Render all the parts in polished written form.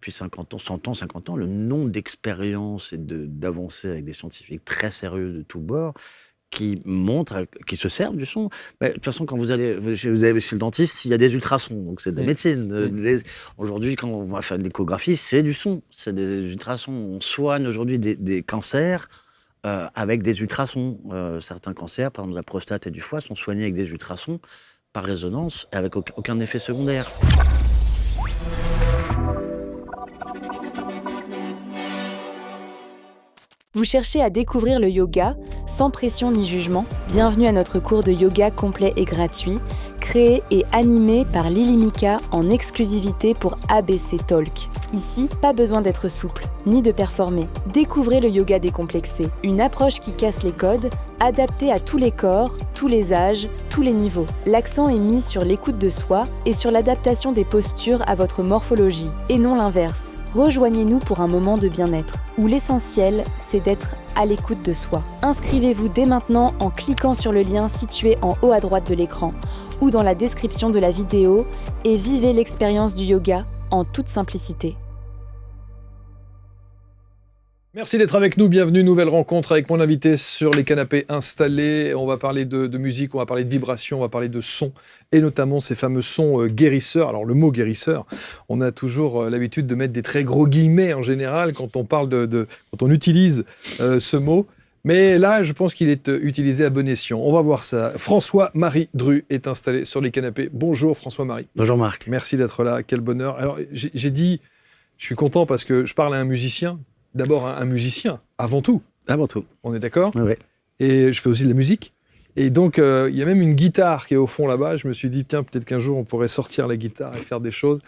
depuis 50 ans, 100 ans, 50 ans, le nombre d'expériences et d'avancées avec des scientifiques très sérieux de tous bords qui montrent, qui se servent du son. Mais, de toute façon, quand vous allez chez le dentiste, il y a des ultrasons, donc c'est de la médecine. Aujourd'hui, quand on va faire une échographie, c'est du son, c'est des ultrasons. On soigne aujourd'hui des cancers avec des ultrasons. Certains cancers, par exemple la prostate et du foie, sont soignés avec des ultrasons par résonance et avec aucun effet secondaire. Vous cherchez à découvrir le yoga sans pression ni jugement? Bienvenue à notre cours de yoga complet et gratuit, créé et animé par Lily Mika en exclusivité pour ABC Talk. Ici, pas besoin d'être souple, ni de performer. Découvrez le yoga décomplexé, une approche qui casse les codes, adaptée à tous les corps, tous les âges, tous les niveaux. L'accent est mis sur l'écoute de soi et sur l'adaptation des postures à votre morphologie, et non l'inverse. Rejoignez-nous pour un moment de bien-être, où l'essentiel, c'est d'être à l'écoute de soi. Inscrivez-vous dès maintenant en cliquant sur le lien situé en haut à droite de l'écran ou dans la description de la vidéo et vivez l'expérience du yoga en toute simplicité. Merci d'être avec nous, bienvenue, nouvelle rencontre avec mon invité sur les canapés installés. On va parler de musique, on va parler de vibration, on va parler de son, et notamment ces fameux sons guérisseurs. Alors le mot guérisseur, on a toujours l'habitude de mettre des très gros guillemets en général quand on parle quand on utilise ce mot. Mais là, je pense qu'il est utilisé à bon escient. On va voir ça. François-Marie Dru est installé sur les canapés. Bonjour François-Marie. Bonjour Marc. Merci d'être là, quel bonheur. Alors j'ai dit, je suis content parce que je parle à un musicien. D'abord un musicien, avant tout. Avant tout. On est d'accord ? Oui. Et je fais aussi de la musique. Et donc, il y a même une guitare qui est au fond là-bas. Je me suis dit, tiens, peut-être qu'un jour, on pourrait sortir la guitare et faire des choses.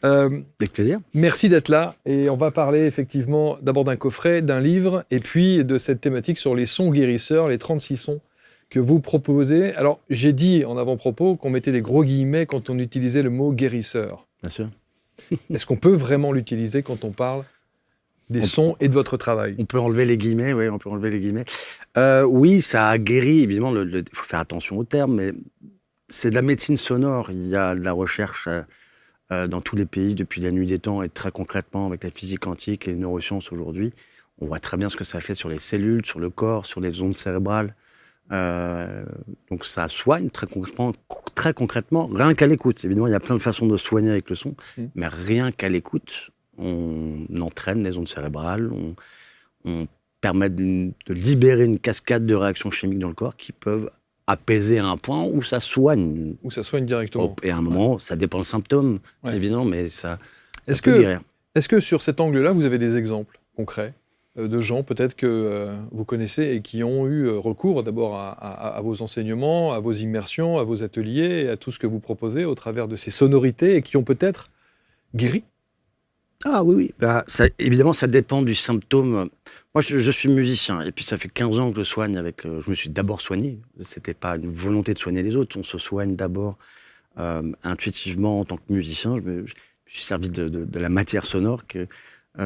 Avec plaisir. Merci d'être là. Et on va parler effectivement d'abord d'un coffret, d'un livre, et puis de cette thématique sur les sons guérisseurs, les 36 sons que vous proposez. Alors, j'ai dit en avant-propos qu'on mettait des gros guillemets quand on utilisait le mot guérisseur. Bien sûr. Est-ce qu'on peut vraiment l'utiliser quand on parle des sons et de votre travail? On peut enlever les guillemets, oui, on peut enlever les guillemets. Oui, ça a guéri, évidemment, il faut faire attention aux termes, mais c'est de la médecine sonore. Il y a de la recherche dans tous les pays depuis la nuit des temps, et très concrètement avec la physique quantique et les neurosciences aujourd'hui. On voit très bien ce que ça fait sur les cellules, sur le corps, sur les ondes cérébrales. Donc ça soigne très concrètement, rien qu'à l'écoute. Évidemment, il y a plein de façons de soigner avec le son, mais rien qu'à l'écoute, on entraîne les ondes cérébrales, on permet de libérer une cascade de réactions chimiques dans le corps qui peuvent apaiser à un point où ça soigne. Où ça soigne directement. Et à un moment, ça dépend le symptôme, évidemment, mais ça peut guérir. Est-ce que sur cet angle-là, vous avez des exemples concrets de gens peut-être que vous connaissez et qui ont eu recours d'abord à vos enseignements, à vos immersions, à vos ateliers, et à tout ce que vous proposez au travers de ces sonorités et qui ont peut-être guéri? Ah oui. Évidemment, ça dépend du symptôme. Moi, je suis musicien, et puis ça fait 15 ans que je soigne je me suis d'abord soigné. C'était pas une volonté de soigner les autres. On se soigne d'abord intuitivement en tant que musicien. Je me suis servi de la matière sonore que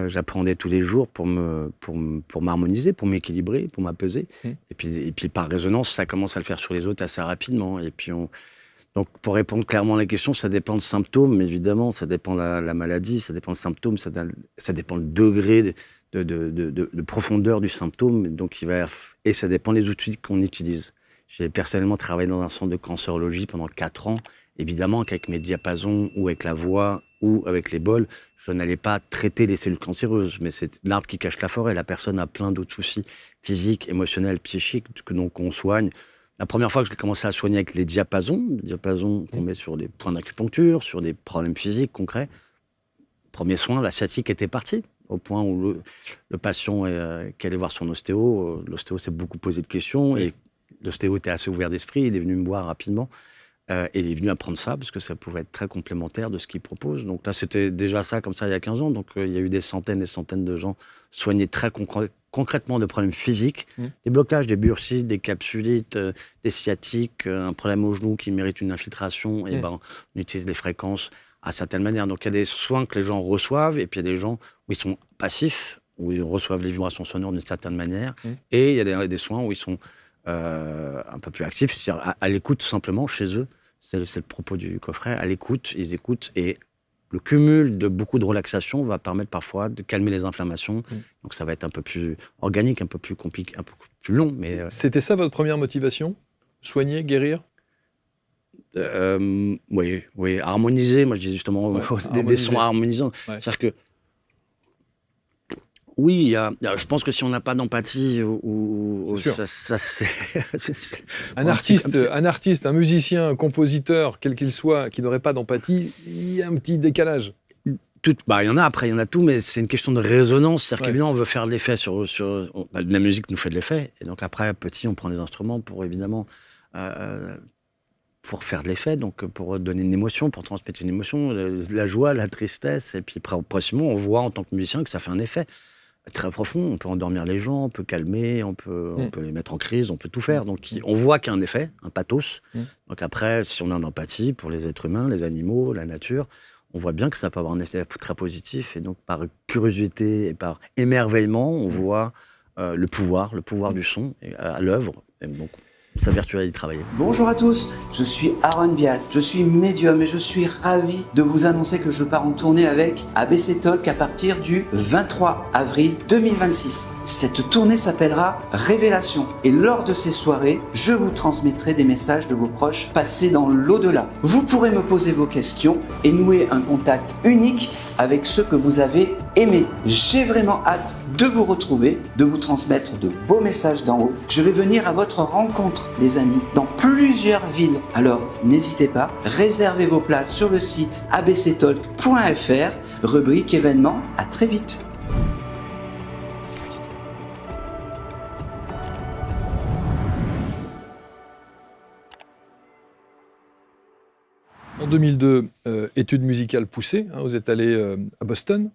j'apprenais tous les jours pour m'harmoniser, pour m'équilibrer, pour m'apaiser. Et puis par résonance, ça commence à le faire sur les autres assez rapidement. Et puis donc, pour répondre clairement à la question, ça dépend de symptômes, évidemment, ça dépend de la maladie, ça dépend de symptômes, ça dépend le degré de profondeur du symptôme, donc et ça dépend des outils qu'on utilise. J'ai personnellement travaillé dans un centre de cancérologie pendant 4 ans. Évidemment qu'avec mes diapasons, ou avec la voix, ou avec les bols, je n'allais pas traiter les cellules cancéreuses, mais c'est l'arbre qui cache la forêt. La personne a plein d'autres soucis physiques, émotionnels, psychiques, donc on soigne. La première fois que j'ai commencé à soigner avec les diapasons qu'on met sur des points d'acupuncture, sur des problèmes physiques concrets, premier soin, la sciatique était partie, au point où le patient qui allait voir son ostéo, l'ostéo s'est beaucoup posé de questions, et l'ostéo était assez ouvert d'esprit, il est venu me voir rapidement, et il est venu apprendre ça, parce que ça pouvait être très complémentaire de ce qu'il propose. Donc là, c'était déjà ça, comme ça, il y a 15 ans, donc il y a eu des centaines et des centaines de gens soignés très concrètement de problèmes physiques, des blocages, des bursites, des capsulites, des sciatiques, un problème au genou qui mérite une infiltration, et on utilise les fréquences à certaines manières. Donc il y a des soins que les gens reçoivent, et puis il y a des gens où ils sont passifs, où ils reçoivent les vibrations sonores d'une certaine manière, et il y a des soins où ils sont un peu plus actifs, c'est-à-dire à l'écoute simplement chez eux. C'est le propos du coffret, à l'écoute, ils écoutent, et le cumul de beaucoup de relaxation va permettre parfois de calmer les inflammations. Donc ça va être un peu plus organique, un peu plus compliqué, un peu plus long. Mais C'était ça votre première motivation? Soigner, guérir? oui, harmoniser. Moi, je dis justement des sons harmonisants. Ouais. C'est-à-dire que oui, je pense que si on n'a pas d'empathie, c'est un artiste, un musicien, un compositeur, quel qu'il soit, qui n'aurait pas d'empathie, il y a un petit décalage. Il y en a après, il y en a tout, mais c'est une question de résonance. C'est-à-dire qu'évidemment, on veut faire de l'effet la musique nous fait de l'effet. Et donc après, petit, on prend des instruments pour évidemment pour faire de l'effet, donc pour donner une émotion, pour transmettre une émotion, la joie, la tristesse. Et puis progressivement, on voit en tant que musicien que ça fait un effet très profond. On peut endormir les gens, on peut calmer, on peut les mettre en crise, on peut tout faire. Donc on voit qu'il y a un effet, un pathos. Donc après, si on a une empathie pour les êtres humains, les animaux, la nature, on voit bien que ça peut avoir un effet très positif. Et donc par curiosité et par émerveillement, on voit le pouvoir du son à l'œuvre. Et donc sa vertu à y travailler. Bonjour à tous, je suis Aaron Vial, je suis médium et je suis ravi de vous annoncer que je pars en tournée avec ABC Talk à partir du 23 avril 2026. Cette tournée s'appellera Révélation et lors de ces soirées, je vous transmettrai des messages de vos proches passés dans l'au-delà. Vous pourrez me poser vos questions et nouer un contact unique avec ceux que vous avez aimés. J'ai vraiment hâte de vous retrouver, de vous transmettre de beaux messages d'en haut. Je vais venir à votre rencontre, les amis, dans plusieurs villes. Alors, n'hésitez pas, réservez vos places sur le site abctalk.fr, rubrique événements. À très vite. En 2002, études musicales poussées, vous êtes allé à Boston,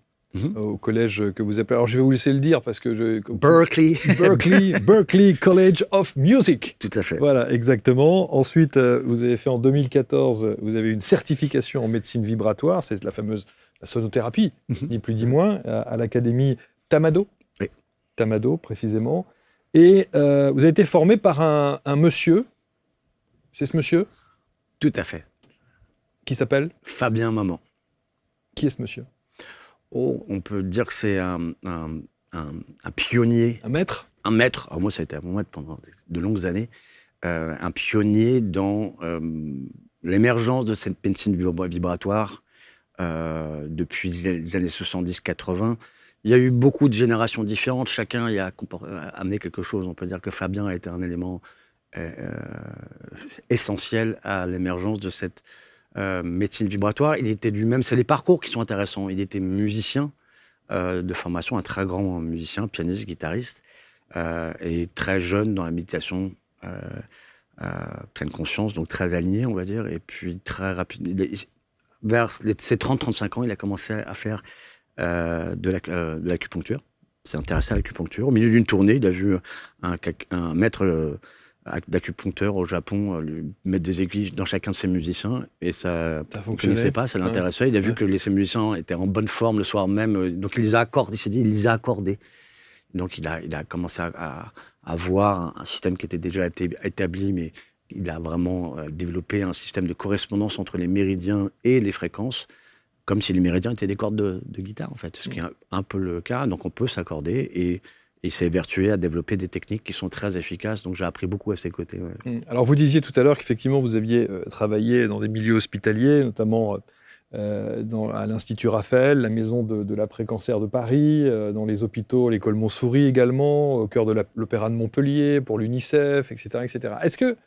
au collège que vous appelez... Alors je vais vous laisser le dire parce que... Berklee College of Music. Tout à fait. Voilà, exactement. Ensuite, vous avez fait en 2014, vous avez une certification en médecine vibratoire, c'est la fameuse sonothérapie, ni plus ni moins, à l'académie Tamado. Oui. Tamado, précisément. Et vous avez été formé par un monsieur, c'est ce monsieur? Tout à fait. Qui s'appelle Fabien Maman. Qui est ce monsieur? On peut dire que c'est un pionnier. Un maître? Un maître. Alors moi, ça a été mon maître pendant de longues années. Un pionnier dans l'émergence de cette médecine vibratoire depuis les années 70-80. Il y a eu beaucoup de générations différentes. Chacun y a amené quelque chose. On peut dire que Fabien a été un élément essentiel à l'émergence de cette médecine vibratoire. Il était lui-même, c'est les parcours qui sont intéressants. Il était musicien de formation, un très grand musicien, pianiste, guitariste, et très jeune dans la méditation, pleine conscience, donc très aligné, on va dire, et puis très rapide. Vers ses 30-35 ans, il a commencé à faire de l'acupuncture. Il s'est intéressé à l'acupuncture. Au milieu d'une tournée, il a vu un maître d'acupuncteur au Japon lui mettre des aiguilles dans chacun de ses musiciens, et ça ne connaissait pas, ça l'intéressait. Il a vu que ses musiciens étaient en bonne forme le soir même, donc il les a accordés. Il s'est dit, il les a accordés. Donc il a commencé à voir un système qui était déjà établi, mais il a vraiment développé un système de correspondance entre les méridiens et les fréquences, comme si les méridiens étaient des cordes de guitare, en fait, ce qui est un peu le cas. Donc on peut s'accorder, et il s'est évertué à développer des techniques qui sont très efficaces, donc j'ai appris beaucoup à ses côtés. Ouais. Alors vous disiez tout à l'heure qu'effectivement vous aviez travaillé dans des milieux hospitaliers, notamment à l'Institut Raphaël, la maison de l'après-cancer de Paris, dans les hôpitaux, l'école Montsouris également, au cœur de l'Opéra de Montpellier, pour l'UNICEF, etc., etc. Est-ce que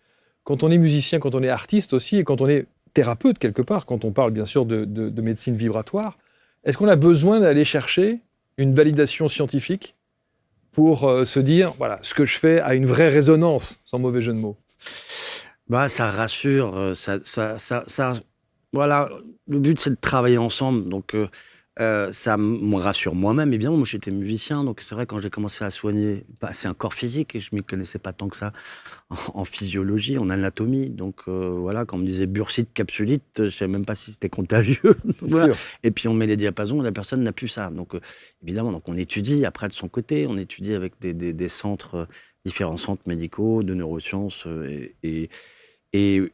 quand on est musicien, quand on est artiste aussi, et quand on est thérapeute quelque part, quand on parle bien sûr de médecine vibratoire, est-ce qu'on a besoin d'aller chercher une validation scientifique pour se dire, voilà, ce que je fais a une vraie résonance, sans mauvais jeu de mots? Ça rassure, voilà, le but c'est de travailler ensemble, donc ça me rassure moi-même. Évidemment, moi j'étais musicien, donc c'est vrai quand j'ai commencé à soigner, c'est un corps physique et je m'y connaissais pas tant que ça en physiologie, en anatomie. Donc voilà, quand on me disait bursite, capsulite, je savais même pas si c'était contagieux. Voilà. Et puis on met les diapasons, la personne n'a plus ça. Donc évidemment, donc on étudie après de son côté, on étudie avec des centres, différents centres médicaux de neurosciences Et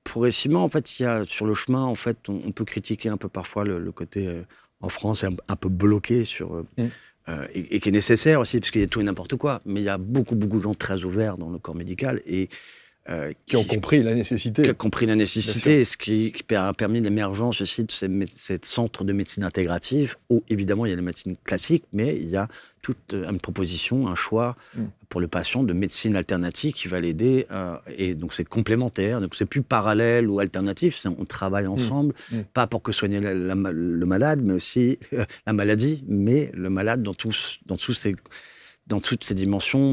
progressivement, en fait, il y a sur le chemin, en fait, on peut critiquer un peu parfois le côté en France un peu bloqué sur et qui est nécessaire aussi parce qu'il y a tout et n'importe quoi. Mais il y a beaucoup de gens très ouverts dans le corps médical et qui ont compris la nécessité. Qui a compris la nécessité, ce qui a permis l'émergence aussi de ces centres de médecine intégrative où évidemment il y a la médecine classique, mais il y a toute une proposition, un choix pour le patient de médecine alternative qui va l'aider. Et donc c'est complémentaire, donc c'est plus parallèle ou alternatif, on travaille ensemble, pas pour que soigner le malade, mais aussi la maladie, mais le malade dans toutes ces dimensions.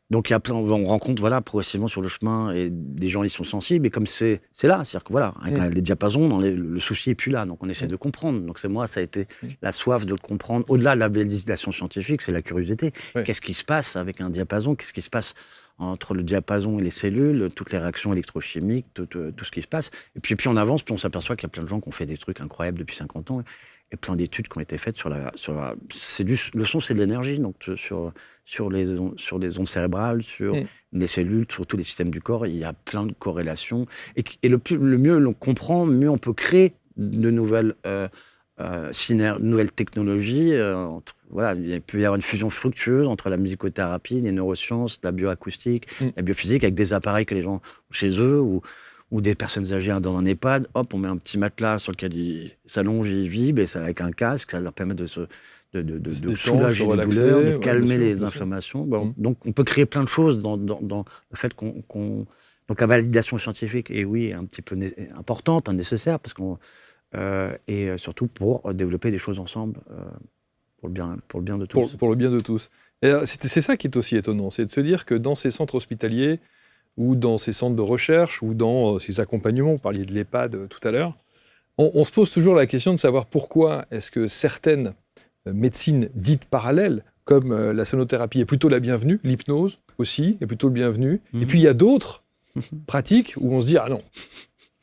Donc il y a plein, on rencontre progressivement sur le chemin et des gens ils sont sensibles et comme c'est là, c'est-à-dire que avec les diapasons, le souci est plus là, donc on essaie de comprendre. Donc ça a été la soif de le comprendre. Au-delà de la validation scientifique, c'est la curiosité. Qu'est-ce qui se passe avec un diapason ? Qu'est-ce qui se passe entre le diapason et les cellules, toutes les réactions électrochimiques, tout ce qui se passe. Et puis on avance, puis on s'aperçoit qu'il y a plein de gens qui ont fait des trucs incroyables depuis 50 ans et plein d'études qui ont été faites le son, c'est de l'énergie, donc sur les ondes cérébrales, sur les cellules, sur tous les systèmes du corps, il y a plein de corrélations. Et le mieux l'on comprend, mieux on peut créer de nouvelles technologies. Il peut y avoir une fusion fructueuse entre la musicothérapie, les neurosciences, la bioacoustique, la biophysique, avec des appareils que les gens ont chez eux, ou des personnes âgées dans un EHPAD, hop, on met un petit matelas sur lequel ils s'allongent, ils vibrent, et ça, avec un casque, ça leur permet de soulager les douleurs, de calmer les inflammations. Donc on peut créer plein de choses dans le fait donc la validation scientifique est un petit peu importante, nécessaire, parce et surtout pour développer des choses ensemble pour le bien de tous. Pour le bien de tous. Et c'est ça qui est aussi étonnant, c'est de se dire que dans ces centres hospitaliers ou dans ces centres de recherche ou dans ces accompagnements, vous parliez de l'EHPAD tout à l'heure, on se pose toujours la question de savoir pourquoi est-ce que certaines médecines dites parallèles, comme la sonothérapie est plutôt la bienvenue, l'hypnose aussi est plutôt le bienvenu, et puis il y a d'autres pratiques où on se dit « Ah non,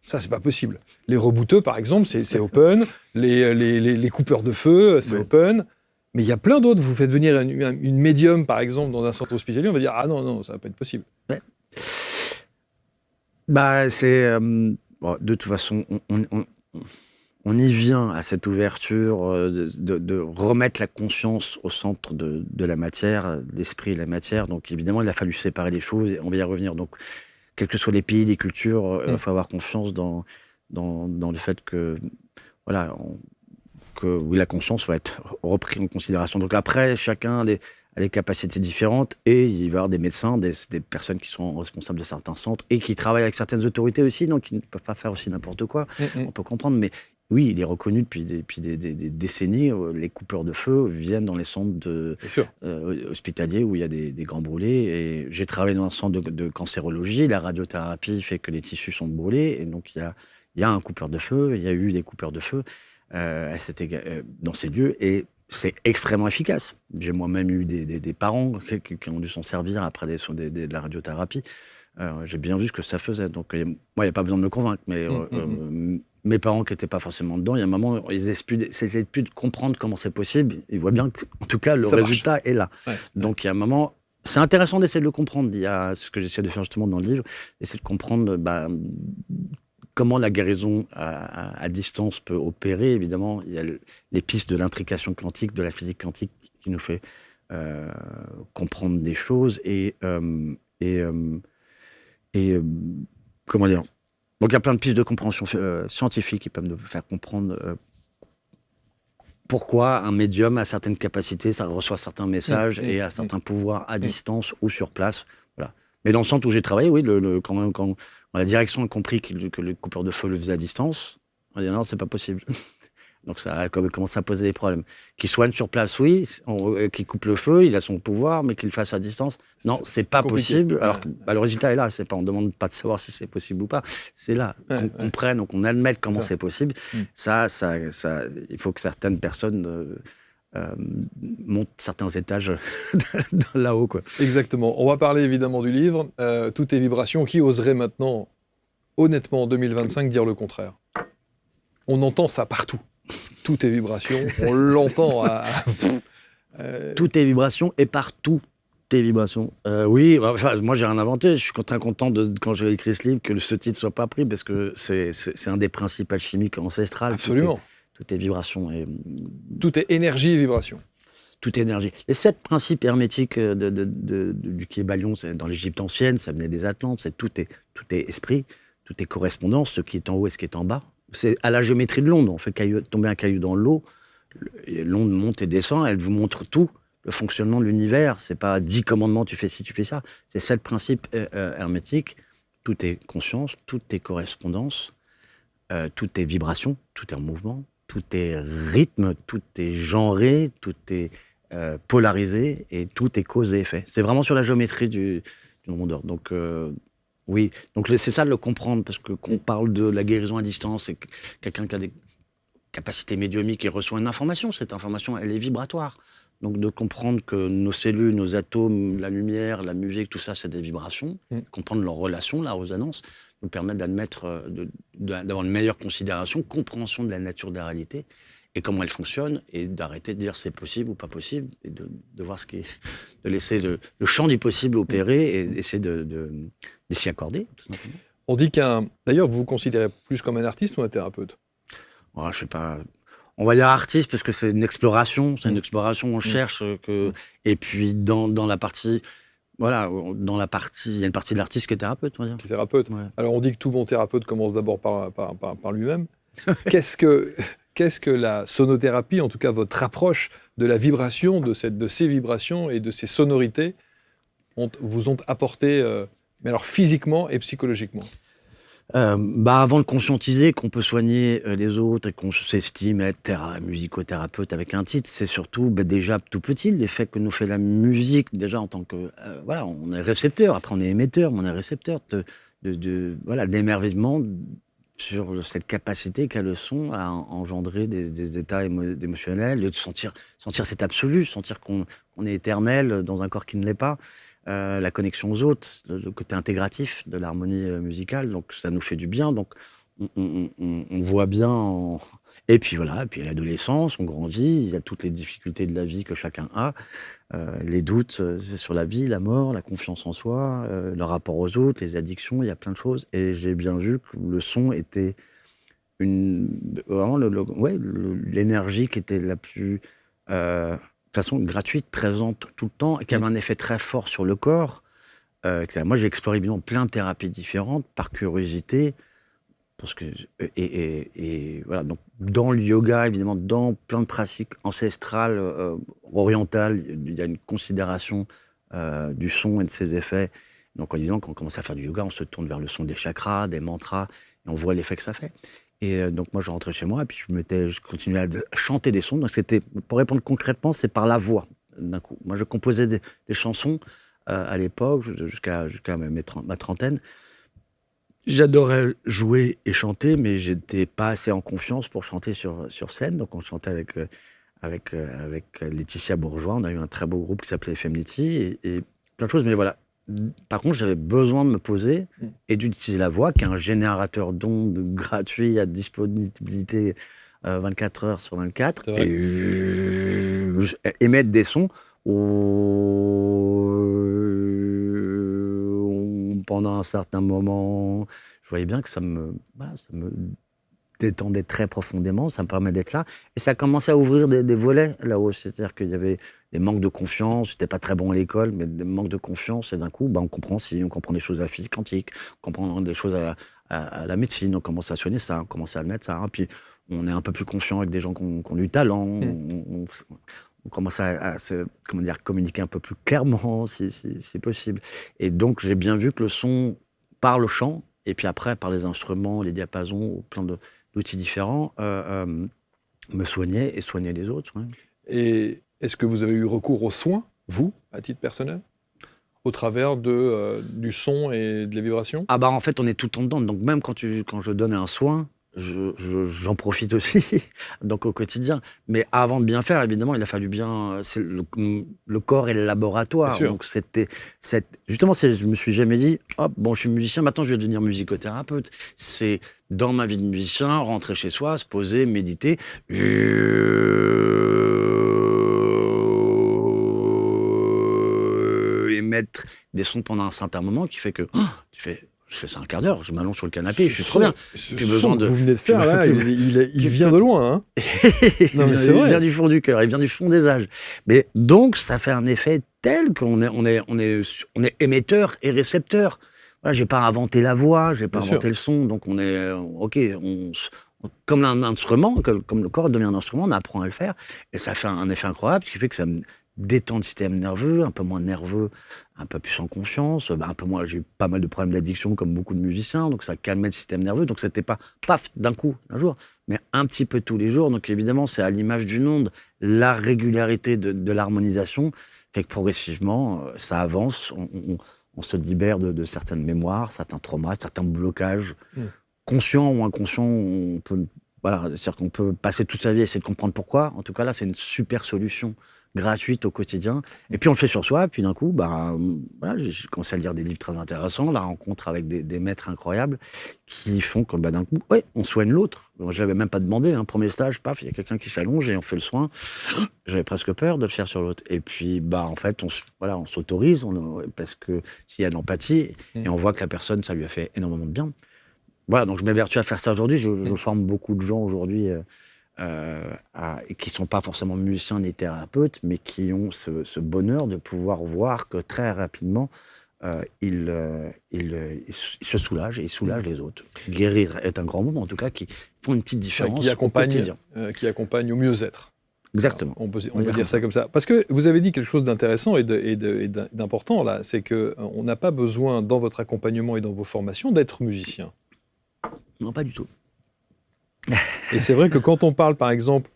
ça c'est pas possible ». Les rebouteux par exemple, c'est open, les coupeurs de feu, c'est open, mais il y a plein d'autres. Vous faites venir une médium par exemple dans un centre hospitalier, on va dire « Ah non, ça va pas être possible ». De toute façon, on y vient à cette ouverture de remettre la conscience au centre de la matière, l'esprit et la matière. Donc évidemment, il a fallu séparer les choses et on va y revenir. Donc, quels que soient les pays, les cultures, il faut avoir confiance dans le fait que la conscience va être reprise en considération. Donc après, chacun a des capacités différentes et il va y avoir des médecins, des personnes qui sont responsables de certains centres et qui travaillent avec certaines autorités aussi, donc ils ne peuvent pas faire aussi n'importe quoi. On peut comprendre, mais oui, il est reconnu depuis des décennies. Les coupeurs de feu viennent dans les centres hospitaliers où il y a des grands brûlés. Et j'ai travaillé dans un centre de cancérologie. La radiothérapie fait que les tissus sont brûlés. Et donc, il y a un coupeur de feu. Il y a eu des coupeurs de feu dans ces lieux. Et c'est extrêmement efficace. J'ai moi-même eu des parents qui ont dû s'en servir après de la radiothérapie. J'ai bien vu ce que ça faisait. Donc, moi, il n'y a pas besoin de me convaincre. Mais mes parents qui n'étaient pas forcément dedans, il y a un moment, ils essaient plus de comprendre comment c'est possible. Ils voient bien qu'en tout cas, le résultat est là. Donc, il y a un moment, c'est intéressant d'essayer de le comprendre. Il y a ce que j'essaie de faire justement dans le livre, essayer de comprendre comment la guérison à distance peut opérer. Évidemment, il y a les pistes de l'intrication quantique, de la physique quantique qui nous fait comprendre des choses et comment dire. Donc il y a plein de pistes de compréhension scientifique qui peuvent nous faire comprendre pourquoi un médium a certaines capacités, ça reçoit certains messages et a certains pouvoirs à distance ou sur place. Voilà. Mais dans le centre où j'ai travaillé, oui, quand la direction a compris que le coupeur de feu le faisait à distance, on a dit non, c'est pas possible. Donc ça a commencé à poser des problèmes. Qu'il soigne sur place, oui. Qu'il coupe le feu, il a son pouvoir, mais qu'il le fasse à distance, non, c'est pas possible. Alors que le résultat est là. On ne demande pas de savoir si c'est possible ou pas. C'est là. Qu'on comprenne, qu'on admette comment c'est possible. Ça, il faut que certaines personnes montent certains étages là-haut, quoi. Exactement. On va parler évidemment du livre. Tout est vibration. Qui oserait maintenant, honnêtement, en 2025, dire le contraire ? On entend ça partout. Tout est vibration, on l'entend Tout est vibration et partout est vibration. Oui, enfin, moi j'ai rien inventé. Je suis très content quand j'ai écrit ce livre que ce titre soit pas pris parce que c'est un des principes alchimiques ancestrales. Absolument. Tout est vibration et Tout est énergie et vibration. tout est énergie. Les 7 principes hermétiques du Kybalion, c'est dans l'Égypte ancienne, ça venait des Atlantes. Tout est esprit, tout est correspondance, ce qui est en haut et ce qui est en bas. C'est à la géométrie de l'onde. On fait tomber un caillou dans l'eau, l'onde monte et descend, elle vous montre tout. Le fonctionnement de l'univers, c'est pas 10 commandements, tu fais ci, tu fais ça. C'est 7 principes hermétiques. Tout est conscience, tout est correspondance, tout est vibration, tout est en mouvement, tout est rythme, tout est genré, tout est polarisé et tout est cause et effet. C'est vraiment sur la géométrie du monde. Donc, oui. Donc, c'est ça de le comprendre, parce que qu'on parle de la guérison à distance et quelqu'un qui a des capacités médiumiques et reçoit une information, cette information, elle est vibratoire. Donc de comprendre que nos cellules, nos atomes, la lumière, la musique, tout ça, c'est des vibrations. Comprendre leurs relations, la résonance, nous permet d'admettre, d'avoir une meilleure considération, compréhension de la nature de la réalité et comment elle fonctionne, et d'arrêter de dire c'est possible ou pas possible, et de voir ce qui est, de laisser le champ du possible opérer et essayer de s'y accorder, tout simplement. On dit d'ailleurs, vous vous considérez plus comme un artiste ou un thérapeute? Oh, je sais pas. On va dire artiste parce que c'est une exploration, on cherche et puis dans la partie, voilà, il y a une partie de l'artiste qui est thérapeute, on va dire. Qui est thérapeute. Ouais. Alors on dit que tout bon thérapeute commence d'abord par lui-même. Qu'est-ce que la sonothérapie, en tout cas votre approche de la vibration, de ces vibrations et de ces sonorités, vous ont apporté, mais alors physiquement et psychologiquement? Avant de conscientiser qu'on peut soigner les autres et qu'on s'estime être musicothérapeute avec un titre, c'est surtout déjà tout petit l'effet que nous fait la musique, déjà en tant que voilà, on est récepteur, après on est émetteur, mais on est récepteur voilà, d'émerveillement sur cette capacité qu'a le son à engendrer des états émotionnels, de sentir cet absolu, sentir qu'on est éternel dans un corps qui ne l'est pas. La connexion aux autres, le côté intégratif de l'harmonie musicale, donc ça nous fait du bien. Donc on voit bien. Et puis voilà, et puis à l'adolescence, on grandit, il y a toutes les difficultés de la vie que chacun a, les doutes sur la vie, la mort, la confiance en soi, le rapport aux autres, les addictions, il y a plein de choses. Et j'ai bien vu que le son était vraiment l'énergie qui était la plus façon gratuite, présente tout le temps, et qui avait un effet très fort sur le corps. Moi, j'ai exploré évidemment plein de thérapies différentes, par curiosité, parce que, et voilà, donc dans le yoga, évidemment, dans plein de pratiques ancestrales, orientales, il y a une considération du son et de ses effets. Donc, en disant, quand on commence à faire du yoga, on se tourne vers le son des chakras, des mantras, et on voit l'effet que ça fait. Et donc, moi, je rentrais chez moi et puis je continuais à chanter des sons. Donc, pour répondre concrètement, c'est par la voix, d'un coup. Moi, je composais des chansons à l'époque, jusqu'à ma trentaine. J'adorais jouer et chanter, mais j'étais pas assez en confiance pour chanter sur scène. Donc, on chantait avec Laetitia Bourgeois. On a eu un très beau groupe qui s'appelait Femnity et plein de choses. Mais voilà. Par contre, j'avais besoin de me poser et d'utiliser la voix, qui est un générateur d'ondes gratuit à disponibilité 24 heures sur 24, et émettre des sons pendant un certain moment. Je voyais bien que ça me détendait très profondément, ça me permet d'être là. Et ça a commencé à ouvrir des volets là-haut. C'est-à-dire qu'il y avait des manques de confiance, j'étais pas très bon à l'école, mais des manques de confiance, et d'un coup, on comprend des choses à la physique quantique, on comprend des choses à la médecine, on commence à soigner ça, on commence à le mettre ça, hein, puis on est un peu plus confiant avec des gens qui ont du talent, on commence à communiquer un peu plus clairement, si possible. Et donc, j'ai bien vu que le son, par le chant, et puis après, par les instruments, les diapasons, plein d'outils différents, me soignait et soignait les autres. Ouais. Et est-ce que vous avez eu recours aux soins, vous, à titre personnel, au travers du son et de la vibration? En fait, on est tout le temps dedans. Donc même quand je donne un soin, j'en profite aussi, donc au quotidien. Mais avant de bien faire, évidemment, il a fallu bien... Le corps et le laboratoire. Donc justement, je me suis jamais dit, je suis musicien, maintenant je vais devenir musicothérapeute. C'est dans ma vie de musicien, rentrer chez soi, se poser, méditer. émettre des sons pendant un certain moment qui fait que je fais ça un quart d'heure, je m'allonge sur le canapé, je suis trop bien. Ce Plus son besoin que de- vous venez de faire, plus- là, plus- il vient de loin. Hein. Non, mais c'est il vrai. vient du fond du cœur, il vient du fond des âges. Mais donc, ça fait un effet tel qu'on est émetteur et récepteur. Voilà, j'ai pas inventé la voix, j'ai pas Bien inventé le son, donc on est comme un instrument, comme le corps devient un instrument, on apprend à le faire, et ça fait un effet incroyable, ce qui fait que ça me détend le système nerveux, un peu moins nerveux, un peu plus en confiance, un peu moins. J'ai eu pas mal de problèmes d'addiction comme beaucoup de musiciens, donc ça calmait le système nerveux, donc c'était pas paf d'un coup un jour, mais un petit peu tous les jours. Donc évidemment, c'est à l'image d'une onde, la régularité de l'harmonisation fait que progressivement ça avance, on se libère de certaines mémoires, certains traumas, certains blocages, conscients ou inconscients. On peut, voilà, c'est-à-dire qu'on peut passer toute sa vie à essayer de comprendre pourquoi. En tout cas, là, c'est une super solution gratuite au quotidien. Et puis, on le fait sur soi. Et puis, d'un coup, voilà, j'ai commencé à lire des livres très intéressants, la rencontre avec des maîtres incroyables qui font que, d'un coup, on soigne l'autre. Je n'avais même pas demandé. Un premier stage, paf, il y a quelqu'un qui s'allonge et on fait le soin. J'avais presque peur de le faire sur l'autre. Et puis, en fait, on s'autorise parce que s'il y a de l'empathie et on voit que la personne, ça lui a fait énormément de bien. Voilà, donc je m'évertue à faire ça aujourd'hui. Je forme beaucoup de gens aujourd'hui et qui ne sont pas forcément musiciens ni thérapeutes, mais qui ont ce bonheur de pouvoir voir que très rapidement, ils se soulagent et ils soulagent les autres. Guérir est un grand mot, mais en tout cas, qui font une petite différence Qui au quotidien. accompagne au mieux-être. Exactement. On peut dire ça comme ça. Parce que vous avez dit quelque chose d'intéressant et d'important, là, c'est qu'on n'a pas besoin, dans votre accompagnement et dans vos formations, d'être musicien. Non, pas du tout. Et c'est vrai que quand on parle, par exemple,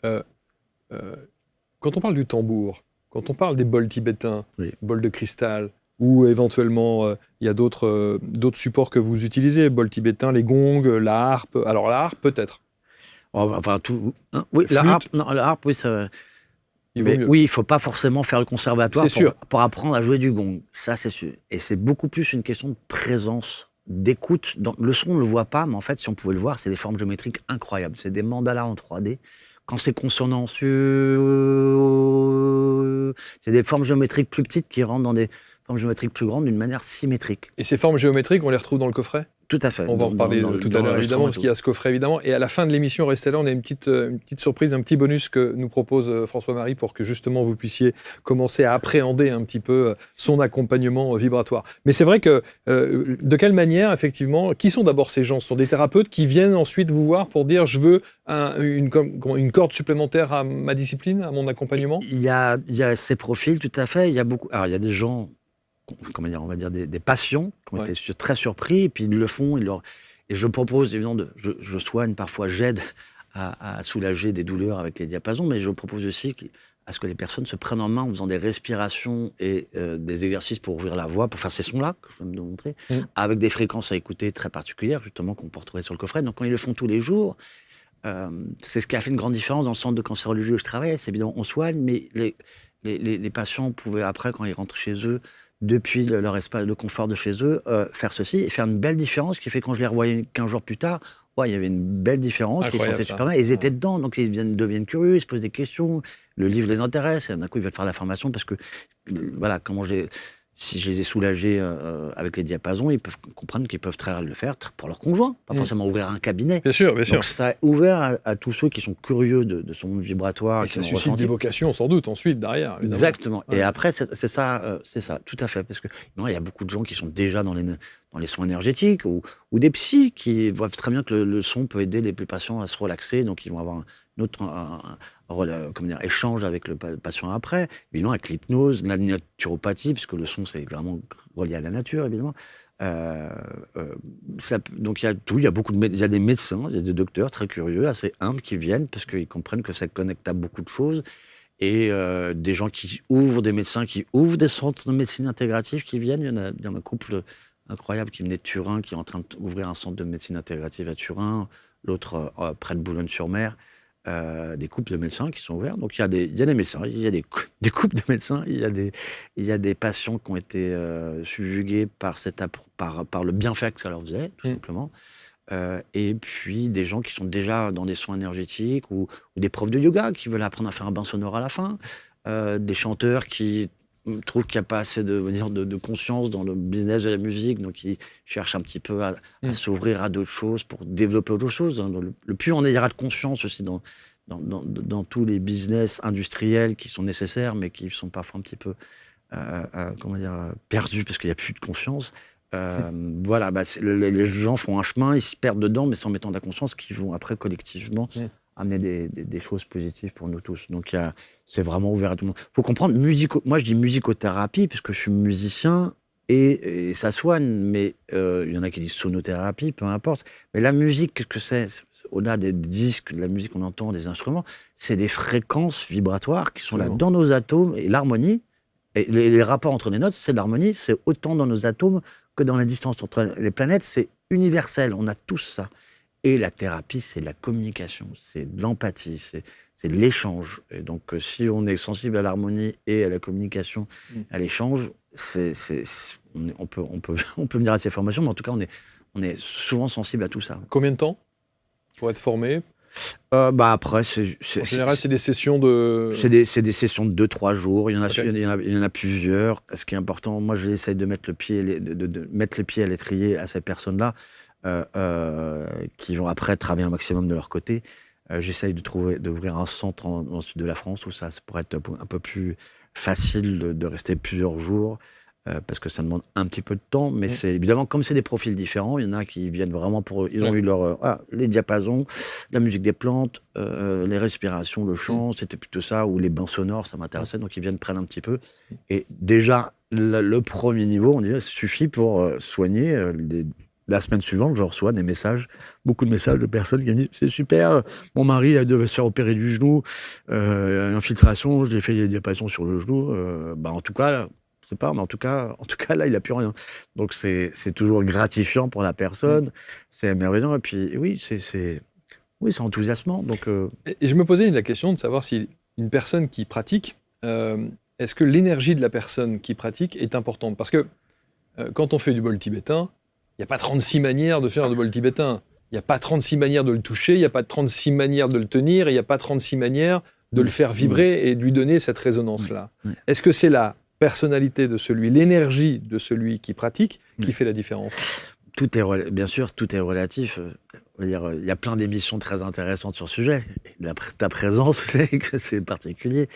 quand on parle du tambour, quand on parle des bols tibétains, Oui. bols de cristal, ou éventuellement, il y a d'autres supports que vous utilisez, bols tibétains, les gongs, la harpe. Alors la harpe, peut-être. Enfin, tout. Hein, oui, Flûte. la harpe, oui, ça. Il vaut mieux. Oui, il ne faut pas forcément faire le conservatoire C'est sûr. pour apprendre à jouer du gong. Ça, c'est sûr. Et c'est beaucoup plus une question de présence, d'écoute. Le son, on ne le voit pas, mais en fait, si on pouvait le voir, c'est des formes géométriques incroyables. C'est des mandalas en 3D. Quand c'est consonant, c'est des formes géométriques plus petites qui rentrent dans des formes géométriques plus grandes d'une manière symétrique. Et ces formes géométriques, on les retrouve dans le coffret ? Tout à fait. On va en reparler tout à l'heure, évidemment, parce qu'il y a ce coffret, évidemment. Et à la fin de l'émission, restez là, on a une petite surprise, un petit bonus que nous propose François-Marie pour que justement vous puissiez commencer à appréhender un petit peu son accompagnement vibratoire. Mais c'est vrai que, de quelle manière, effectivement, qui sont d'abord ces gens ? Ce sont des thérapeutes qui viennent ensuite vous voir pour dire « je veux une corde supplémentaire à ma discipline, à mon accompagnement ». Il y a ces profils, tout à fait. Il y a beaucoup. Alors, il y a des gens, on va dire des patients qui ont été très surpris, et puis ils le font. Et je propose, évidemment, je soigne, parfois j'aide à soulager des douleurs avec les diapasons, mais je propose aussi à ce que les personnes se prennent en main en faisant des respirations et des exercices pour ouvrir la voix, pour faire ces sons-là, que je viens de vous montrer, avec des fréquences à écouter très particulières, justement, qu'on peut retrouver sur le coffret. Donc, quand ils le font tous les jours, c'est ce qui a fait une grande différence dans le centre de cancérologie où je travaille. C'est évidemment, on soigne, mais les patients pouvaient, après, quand ils rentrent chez eux, depuis leur espace de confort de chez eux, faire ceci et faire une belle différence qui fait que quand je les revoyais 15 jours plus tard, il y avait une belle différence, ils se sentaient super bien, ils étaient dedans, donc ils deviennent curieux, ils se posent des questions, le livre les intéresse, et d'un coup ils veulent faire la formation parce que, voilà, si je les ai soulagés avec les diapasons, ils peuvent comprendre qu'ils peuvent très le faire pour leur conjoint, pas forcément ouvrir un cabinet. Bien sûr, bien sûr. Donc ça a ouvert à tous ceux qui sont curieux de son monde vibratoire. Et ça suscite des vocations, sans doute, ensuite, derrière. Évidemment. Exactement. Ouais. Et après, c'est ça, tout à fait. Parce que il y a beaucoup de gens qui sont déjà dans les soins énergétiques ou des psys qui voient très bien que le son peut aider les patients à se relaxer. Donc, ils vont avoir un autre échange avec le patient après. Évidemment, avec l'hypnose, la naturopathie, puisque le son, c'est vraiment relié à la nature, évidemment. Donc il y a tout, il y a des médecins, il y a des docteurs très curieux, assez humbles qui viennent parce qu'ils comprennent que ça connecte à beaucoup de choses. Et des gens qui ouvrent, des médecins qui ouvrent des centres de médecine intégrative qui viennent. Il y en a un couple incroyable qui venait de Turin, qui est en train d'ouvrir un centre de médecine intégrative à Turin, l'autre près de Boulogne-sur-Mer. Des couples de médecins qui sont ouverts. Donc il y a des médecins, il y a des couples de médecins, il y a des patients qui ont été subjugués par le bienfait que ça leur faisait, tout simplement. Et puis des gens qui sont déjà dans des soins énergétiques ou des profs de yoga qui veulent apprendre à faire un bain sonore à la fin, des chanteurs qui trouvent qu'il n'y a pas assez de conscience dans le business de la musique, donc ils cherchent un petit peu à s'ouvrir à d'autres choses pour développer autre chose. Le plus on ira de conscience aussi dans tous les business industriels qui sont nécessaires, mais qui sont parfois un petit peu perdus parce qu'il n'y a plus de conscience. Voilà, les gens font un chemin, ils se perdent dedans, mais sans mettant de la conscience, qui vont après collectivement amener des choses positives pour nous tous. Donc c'est vraiment ouvert à tout le monde. Il faut comprendre, moi je dis musicothérapie, puisque je suis musicien et ça soigne, mais il y en a qui disent sonothérapie, peu importe. Mais la musique, qu'est-ce que c'est? Au-delà des disques, de la musique qu'on entend, des instruments, c'est des fréquences vibratoires qui sont là dans nos atomes, et l'harmonie, et les rapports entre les notes, c'est l'harmonie, c'est autant dans nos atomes que dans la distance entre les planètes, c'est universel, on a tous ça. Et la thérapie, c'est de la communication, c'est de l'empathie, c'est de l'échange. Et donc, si on est sensible à l'harmonie et à la communication, à l'échange, on peut venir à ces formations, mais en tout cas, on est souvent sensible à tout ça. Combien de temps pour être formé? Après, en général, c'est des sessions de... C'est des sessions de 2-3 jours. Il y en a plusieurs. Ce qui est important, moi, j'essaie de mettre le pied à l'étrier à ces personnes-là, qui vont après travailler un maximum de leur côté. J'essaye d'ouvrir un centre dans le sud de la France où ça pourrait être un peu plus facile de rester plusieurs jours. Parce que ça demande un petit peu de temps, mais c'est évidemment, comme c'est des profils différents, il y en a qui viennent vraiment ils ont eu les diapasons, la musique des plantes, les respirations, le chant, c'était plutôt ça, ou les bains sonores, ça m'intéressait, donc ils viennent prendre un petit peu. Et déjà, le premier niveau, on dirait, ça suffit pour soigner. La semaine suivante, je reçois beaucoup de messages de personnes qui me disent « C'est super, mon mari devait se faire opérer du genou, infiltration, j'ai fait des diapasons sur le genou. En tout cas, je sais pas, mais en tout cas, là, il n'a plus rien. » Donc, c'est toujours gratifiant pour la personne, c'est merveilleux. Et puis, oui, c'est enthousiasmant. Donc, Et je me posais la question de savoir si une personne qui pratique, est-ce que l'énergie de la personne qui pratique est importante? Parce que quand on fait du bol tibétain, il n'y a pas 36 manières de faire du bol tibétain. Il n'y a pas 36 manières de le toucher, il n'y a pas 36 manières de le tenir, il n'y a pas 36 manières de le faire vibrer et de lui donner cette résonance-là. Est-ce que c'est la personnalité de l'énergie de celui qui pratique qui fait la différence? Bien sûr, tout est relatif. Il y a plein d'émissions très intéressantes sur ce sujet. Ta présence fait que c'est particulier.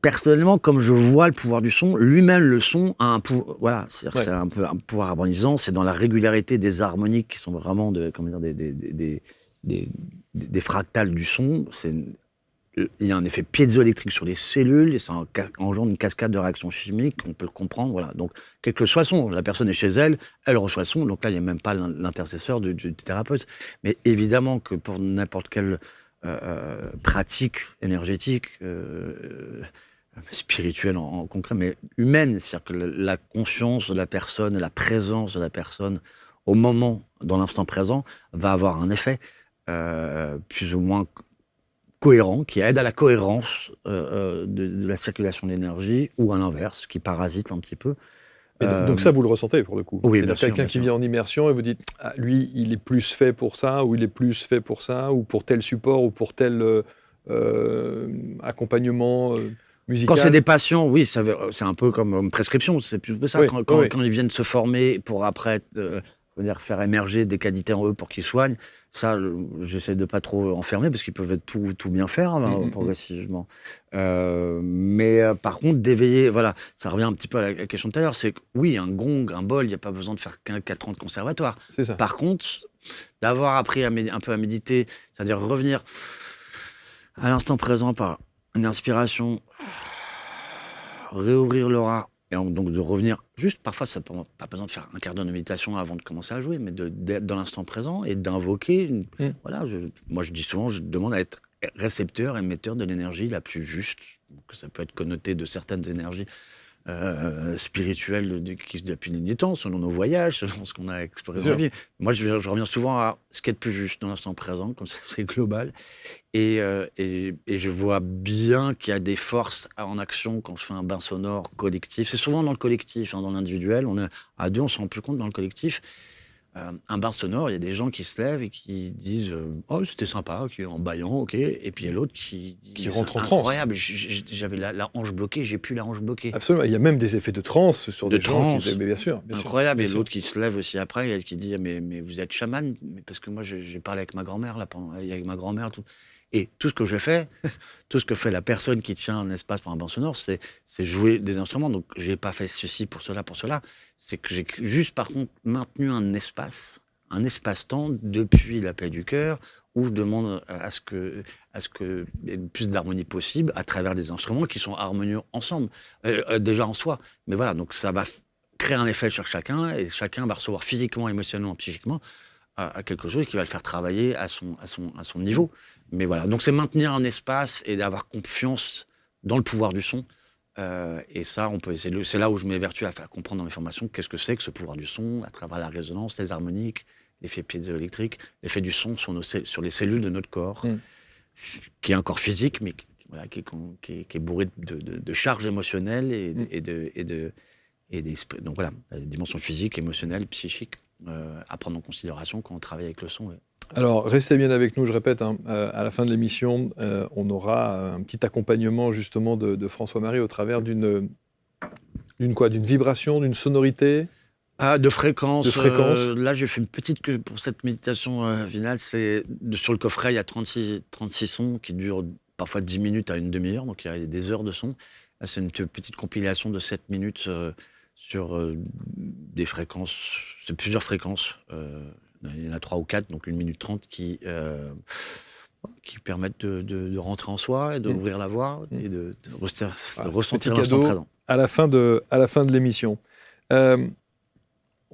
Personnellement, comme je vois le pouvoir du son, lui-même le son a un pouvoir. Voilà, c'est un peu un pouvoir harmonisant. C'est dans la régularité des harmoniques qui sont vraiment des fractales du son. Il y a un effet piézoélectrique sur les cellules et ça engendre une cascade de réactions chimiques, on peut le comprendre. Voilà. Donc, quel que soit le son, la personne est chez elle, elle reçoit le son, donc là, il n'y a même pas l'intercesseur du thérapeute. Mais évidemment que pour n'importe quelle pratique énergétique, spirituelle en concret, mais humaine, c'est-à-dire que la conscience de la personne, la présence de la personne au moment, dans l'instant présent, va avoir un effet plus ou moins cohérent, qui aide à la cohérence de la circulation d'énergie, ou à l'inverse, qui parasite un petit peu. Donc ça, vous le ressentez pour le coup. Oui, c'est quelqu'un qui vient en immersion et vous dites, lui, il est plus fait pour ça, ou il est plus fait pour ça, ou pour tel support, ou pour tel accompagnement musical. Quand c'est des patients, oui, c'est un peu comme une prescription. C'est plus ça. Oui, quand ils viennent se former pour après faire émerger des qualités en eux pour qu'ils soignent, ça, j'essaie de pas trop enfermer parce qu'ils peuvent tout bien faire progressivement. Mais par contre, d'éveiller, voilà, ça revient un petit peu à la question de tout à l'heure, c'est que oui, un gong, un bol, il n'y a pas besoin de faire 4 ans de conservatoire. C'est ça. Par contre, d'avoir appris un peu à méditer, c'est-à-dire revenir à l'instant présent par une inspiration, réouvrir l'aura, et donc de revenir, juste parfois, ça n'a pas besoin de faire un quart d'heure de méditation avant de commencer à jouer, mais d'être dans l'instant présent et d'invoquer. Voilà, moi je dis souvent, je demande à être récepteur, émetteur de l'énergie la plus juste, que ça peut être connoté de certaines énergies spirituelles qui se depuis des temps, selon nos voyages, selon ce qu'on a exploré dans la vie. Moi, je reviens souvent à ce qui est le plus juste dans l'instant présent, comme ça, c'est global. Et je vois bien qu'il y a des forces en action quand je fais un bain sonore collectif. C'est souvent dans le collectif, dans l'individuel. On est à deux, on se rend plus compte dans le collectif. Un bar sonore, il y a des gens qui se lèvent et qui disent oh, c'était sympa, en bâillant, ok. Et puis il y a l'autre qui rentre en transe. Incroyable, j'avais la hanche bloquée, j'ai plus la hanche bloquée. Absolument, il y a même des effets de transe sur des gens qui... Mais bien sûr. Incroyable, bien et sûr. l'autre qui se lève aussi après et qui dit mais vous êtes chaman, parce que moi j'ai parlé avec ma grand-mère, là, avec ma grand-mère, tout. Et tout ce que je fais, tout ce que fait la personne qui tient un espace pour un banc sonore, c'est jouer des instruments. Donc, j'ai pas fait ceci pour cela. C'est que j'ai juste, par contre, maintenu un espace-temps depuis la paix du cœur, où je demande à ce qu'il y ait le plus d'harmonie possible à travers des instruments qui sont harmonieux ensemble, déjà en soi. Mais voilà, donc ça va créer un effet sur chacun, et chacun va recevoir physiquement, émotionnellement, psychiquement, à quelque chose qui va le faire travailler à son niveau. Mais voilà, donc c'est maintenir un espace et d'avoir confiance dans le pouvoir du son. Et ça, c'est là où je m'évertue à faire comprendre dans mes formations qu'est-ce que c'est que ce pouvoir du son, à travers la résonance, les harmoniques, l'effet piézoélectrique, l'effet du son sur les cellules de notre corps, qui est un corps physique, mais qui est bourré de charges émotionnelles et d'esprit. Donc voilà, la dimension physique, émotionnelle, psychique, à prendre en considération quand on travaille avec le son. Ouais. Alors, restez bien avec nous, je répète, à la fin de l'émission, on aura un petit accompagnement justement de François-Marie au travers d'une vibration, d'une sonorité. De fréquence. Là, j'ai fait une petite queue pour cette méditation finale. Sur le coffret, il y a 36 sons qui durent parfois 10 minutes à une demi-heure, donc il y a des heures de son. Là, c'est une petite compilation de 7 minutes sur des fréquences, c'est plusieurs fréquences. Il y en a 3 ou 4, donc 1 minute 30 qui permettent de rentrer en soi et d'ouvrir la voix et de ressentir l'instant présent. À la fin de l'émission.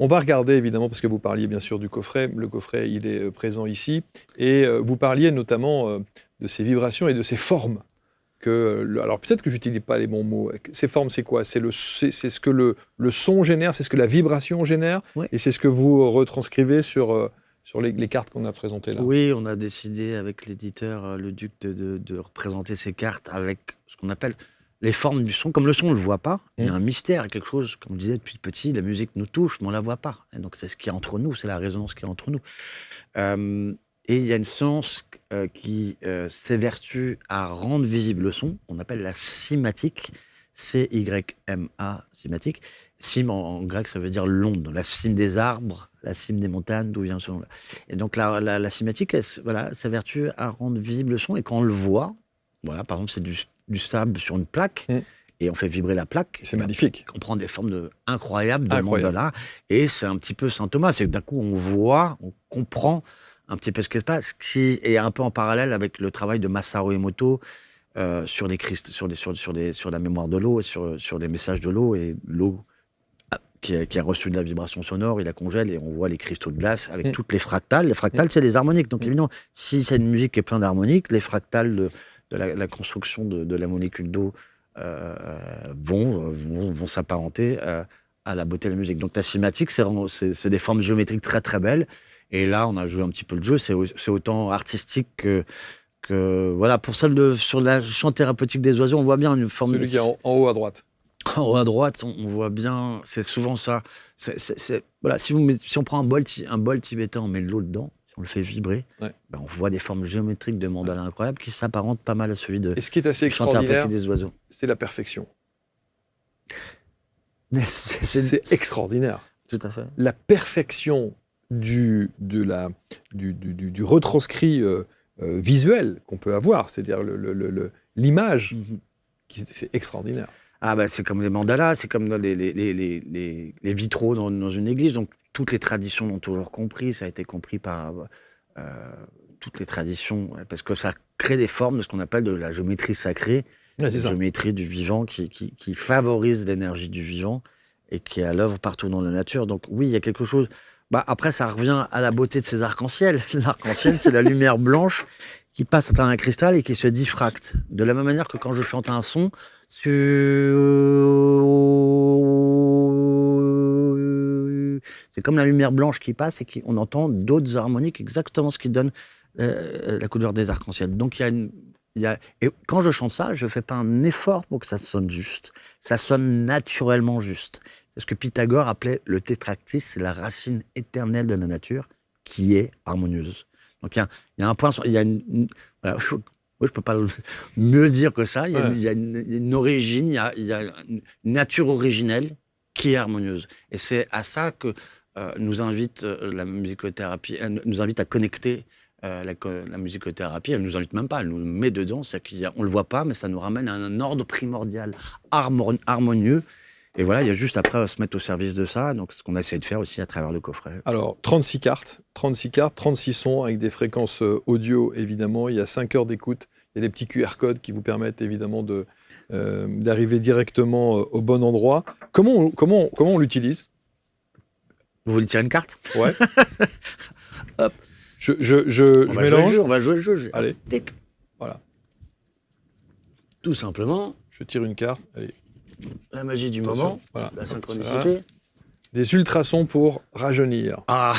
On va regarder évidemment, parce que vous parliez bien sûr du coffret. Le coffret, il est présent ici. Et vous parliez notamment de ces vibrations et de ces formes. Alors peut-être que je n'utilise pas les bons mots. Ces formes, c'est quoi ? C'est ce que le son génère, c'est ce que la vibration génère, ouais. Et c'est ce que vous retranscrivez sur les cartes qu'on a présentées là. Oui, on a décidé avec l'éditeur, le Duc, de représenter ces cartes avec ce qu'on appelle les formes du son. Comme le son, on ne le voit pas, il y a un mystère, quelque chose, comme je disais depuis petit, la musique nous touche, mais on ne la voit pas. Et donc c'est ce qui est entre nous, c'est la résonance qui est entre nous. Et il y a une science qui s'évertue à rendre visible le son, qu'on appelle la cymatique, C-Y-M-A, cymatique. Cime en grec, ça veut dire l'onde, la cime des arbres, la cime des montagnes, d'où vient ce nom-là. Et donc la cymatique, s'évertue à rendre visible le son, et quand on le voit, voilà, par exemple, c'est du sable sur une plaque, et on fait vibrer la plaque. C'est magnifique. On prend des formes incroyables de mandala, et c'est un petit peu Saint Thomas, c'est que d'un coup on voit, on comprend un petit peu ce qui se passe, qui est un peu en parallèle avec le travail de Masaru Emoto sur la mémoire de l'eau, et sur les messages de l'eau, et l'eau qui a reçu de la vibration sonore, il la congèle, et on voit les cristaux de glace avec toutes les fractales. Les fractales, c'est les harmoniques. Donc évidemment, si c'est une musique qui est pleine d'harmoniques, les fractales de la construction de la molécule d'eau vont s'apparenter à la beauté de la musique. Donc la cymatique, c'est des formes géométriques très très belles. Et là, on a joué un petit peu le jeu. C'est autant artistique que voilà. Pour celle sur la chant thérapeutique des oiseaux, on voit bien une forme. Celui qui est en haut à droite. En haut à droite, on voit bien. C'est souvent ça. Voilà. Si on prend un bol tibétain, on met de l'eau dedans. On le fait vibrer, on voit des formes géométriques de mandala incroyables qui s'apparentent pas mal à celui de Et ce qui est assez extraordinaire, des oiseaux. C'est la perfection. C'est extraordinaire. Tout à fait. La perfection du retranscrit visuel qu'on peut avoir, c'est-à-dire l'image, c'est extraordinaire. Ah c'est comme les mandalas, c'est comme les vitraux dans une église. Donc toutes les traditions l'ont toujours compris. Ça a été compris par toutes les traditions, parce que ça crée des formes de ce qu'on appelle de la géométrie sacrée, la géométrie du vivant qui favorise l'énergie du vivant et qui est à l'œuvre partout dans la nature. Donc oui, il y a quelque chose. Après, ça revient à la beauté de ces arcs-en-ciel. L'arc-en-ciel, c'est la lumière blanche qui passe à travers un cristal et qui se diffracte. De la même manière que quand je chante un son, c'est comme la lumière blanche qui passe et on entend d'autres harmoniques, exactement ce qui donne la couleur des arcs-en-ciel. Donc et quand je chante ça, je ne fais pas un effort pour que ça sonne juste. Ça sonne naturellement juste. C'est ce que Pythagore appelait le tétractys, c'est la racine éternelle de la nature qui est harmonieuse. Donc il y a un point, il y a voilà, moi, je peux pas mieux dire que ça. Il y a une origine, il y a une nature originelle qui est harmonieuse. Et c'est à ça que nous invite la musicothérapie, elle nous invite à connecter la musicothérapie. Elle nous invite même pas, elle nous met dedans. On le voit pas, mais ça nous ramène à un ordre primordial, harmonieux. Et voilà, il y a juste après à se mettre au service de ça. Donc, ce qu'on a essayé de faire aussi à travers le coffret. Alors, 36 cartes, 36 sons avec des fréquences audio, évidemment. Il y a 5 heures d'écoute. Il y a des petits QR codes qui vous permettent, évidemment, d'arriver directement au bon endroit. Comment on l'utilise ? Vous voulez tirer une carte ? Ouais. Hop. Je mélange. On va jouer le jeu. Allez. Tic. Voilà. Tout simplement. Je tire une carte. Allez. La magie du moment. Voilà. La synchronicité. Des ultrasons pour rajeunir. Ah.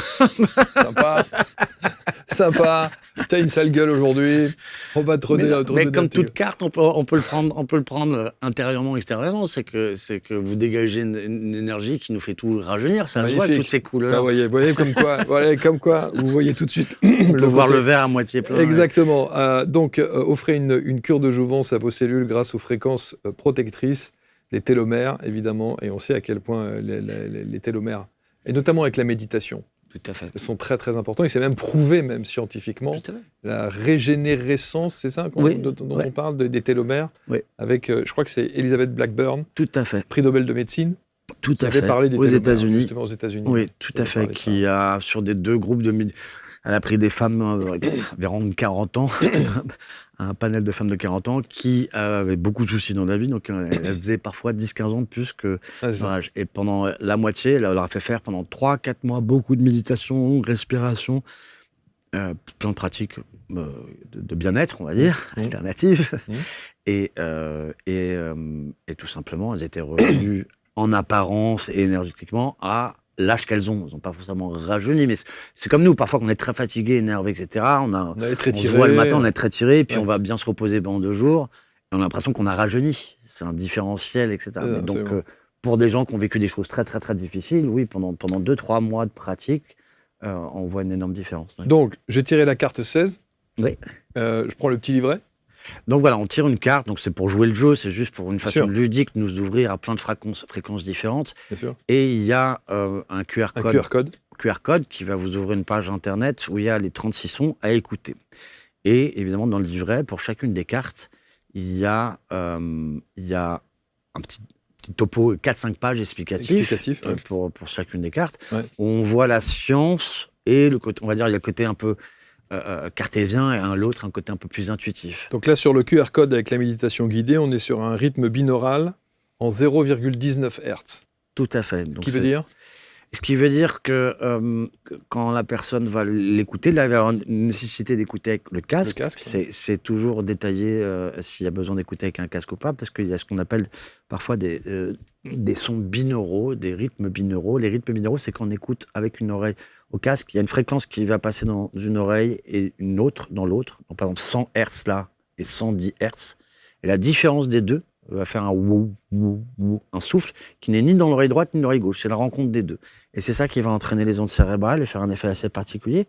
Sympa. T'as une sale gueule aujourd'hui. On va te redonner. Mais comme toute carte, on peut le prendre intérieurement, extérieurement. C'est que vous dégagez une énergie qui nous fait tout rajeunir. Ça se voit avec toutes ces couleurs. Ah, voyez comme quoi. Vous voyez tout de suite. On peut voir le verre à moitié plein. Exactement. Donc, offrez une cure de jouvence à vos cellules grâce aux fréquences protectrices, les télomères, évidemment. Et on sait à quel point les télomères, et notamment avec la méditation, tout à fait. sont très très importants. Il s'est même prouvé, même scientifiquement, la régénérescence, c'est ça dont on parle, des télomères, avec, je crois que c'est Elizabeth Blackburn, tout à fait, prix Nobel de médecine, tout à fait, parlé des aux États-Unis. Justement aux États-Unis. Oui, tout à fait, qui a sur des deux groupes de elle a pris des femmes environ de 40 ans, un panel de femmes de 40 ans qui avaient beaucoup de soucis dans la vie, donc elles faisaient parfois 10-15 ans de plus que leur âge. Et pendant la moitié, elle leur a fait faire pendant 3-4 mois beaucoup de méditation, respiration, plein de pratiques de bien-être, on va dire, alternatives. Et tout simplement, elles étaient revenues en apparence et énergétiquement à l'âge qu'elles ont. Elles n'ont pas forcément rajeuni, mais c'est comme nous, parfois, qu'on est très fatigué, énervé, etc. On se voit le matin, on est très tiré, puis on va bien se reposer pendant 2 jours, et on a l'impression qu'on a rajeuni. C'est un différentiel, etc. Donc, pour des gens qui ont vécu des choses très, très, très difficiles, oui, pendant 2-3 mois de pratique, on voit une énorme différence. Oui. Donc, j'ai tiré la carte 16. Oui. Je prends le petit livret. Donc voilà, on tire une carte, donc c'est pour jouer le jeu, c'est juste pour une façon ludique de nous ouvrir à plein de fréquences différentes. Bien sûr. Et il y a un QR code qui va vous ouvrir une page internet où il y a les 36 sons à écouter. Et évidemment, dans le livret, pour chacune des cartes, il y a un petit topo, 4-5 pages explicatif pour chacune des cartes. Ouais. On voit la science et le côté, on va dire, il y a le côté un peu cartésien et l'autre un côté un peu plus intuitif. Donc là, sur le QR code avec la méditation guidée, on est sur un rythme binaural en 0,19 Hz. Tout à fait. Donc Ce qui veut dire que quand la personne va l'écouter, là, il va y avoir une nécessité d'écouter avec le casque. C'est toujours détaillé s'il y a besoin d'écouter avec un casque ou pas, parce qu'il y a ce qu'on appelle parfois des sons binauraux, des rythmes binauraux. Les rythmes binauraux, c'est quand on écoute avec une oreille au casque. Il y a une fréquence qui va passer dans une oreille et une autre dans l'autre. Donc, par exemple, 100 Hz là et 110 Hz. Et la différence des deux va faire un wou, wou, wou, un souffle qui n'est ni dans l'oreille droite ni dans l'oreille gauche. C'est la rencontre des deux. Et c'est ça qui va entraîner les ondes cérébrales et faire un effet assez particulier.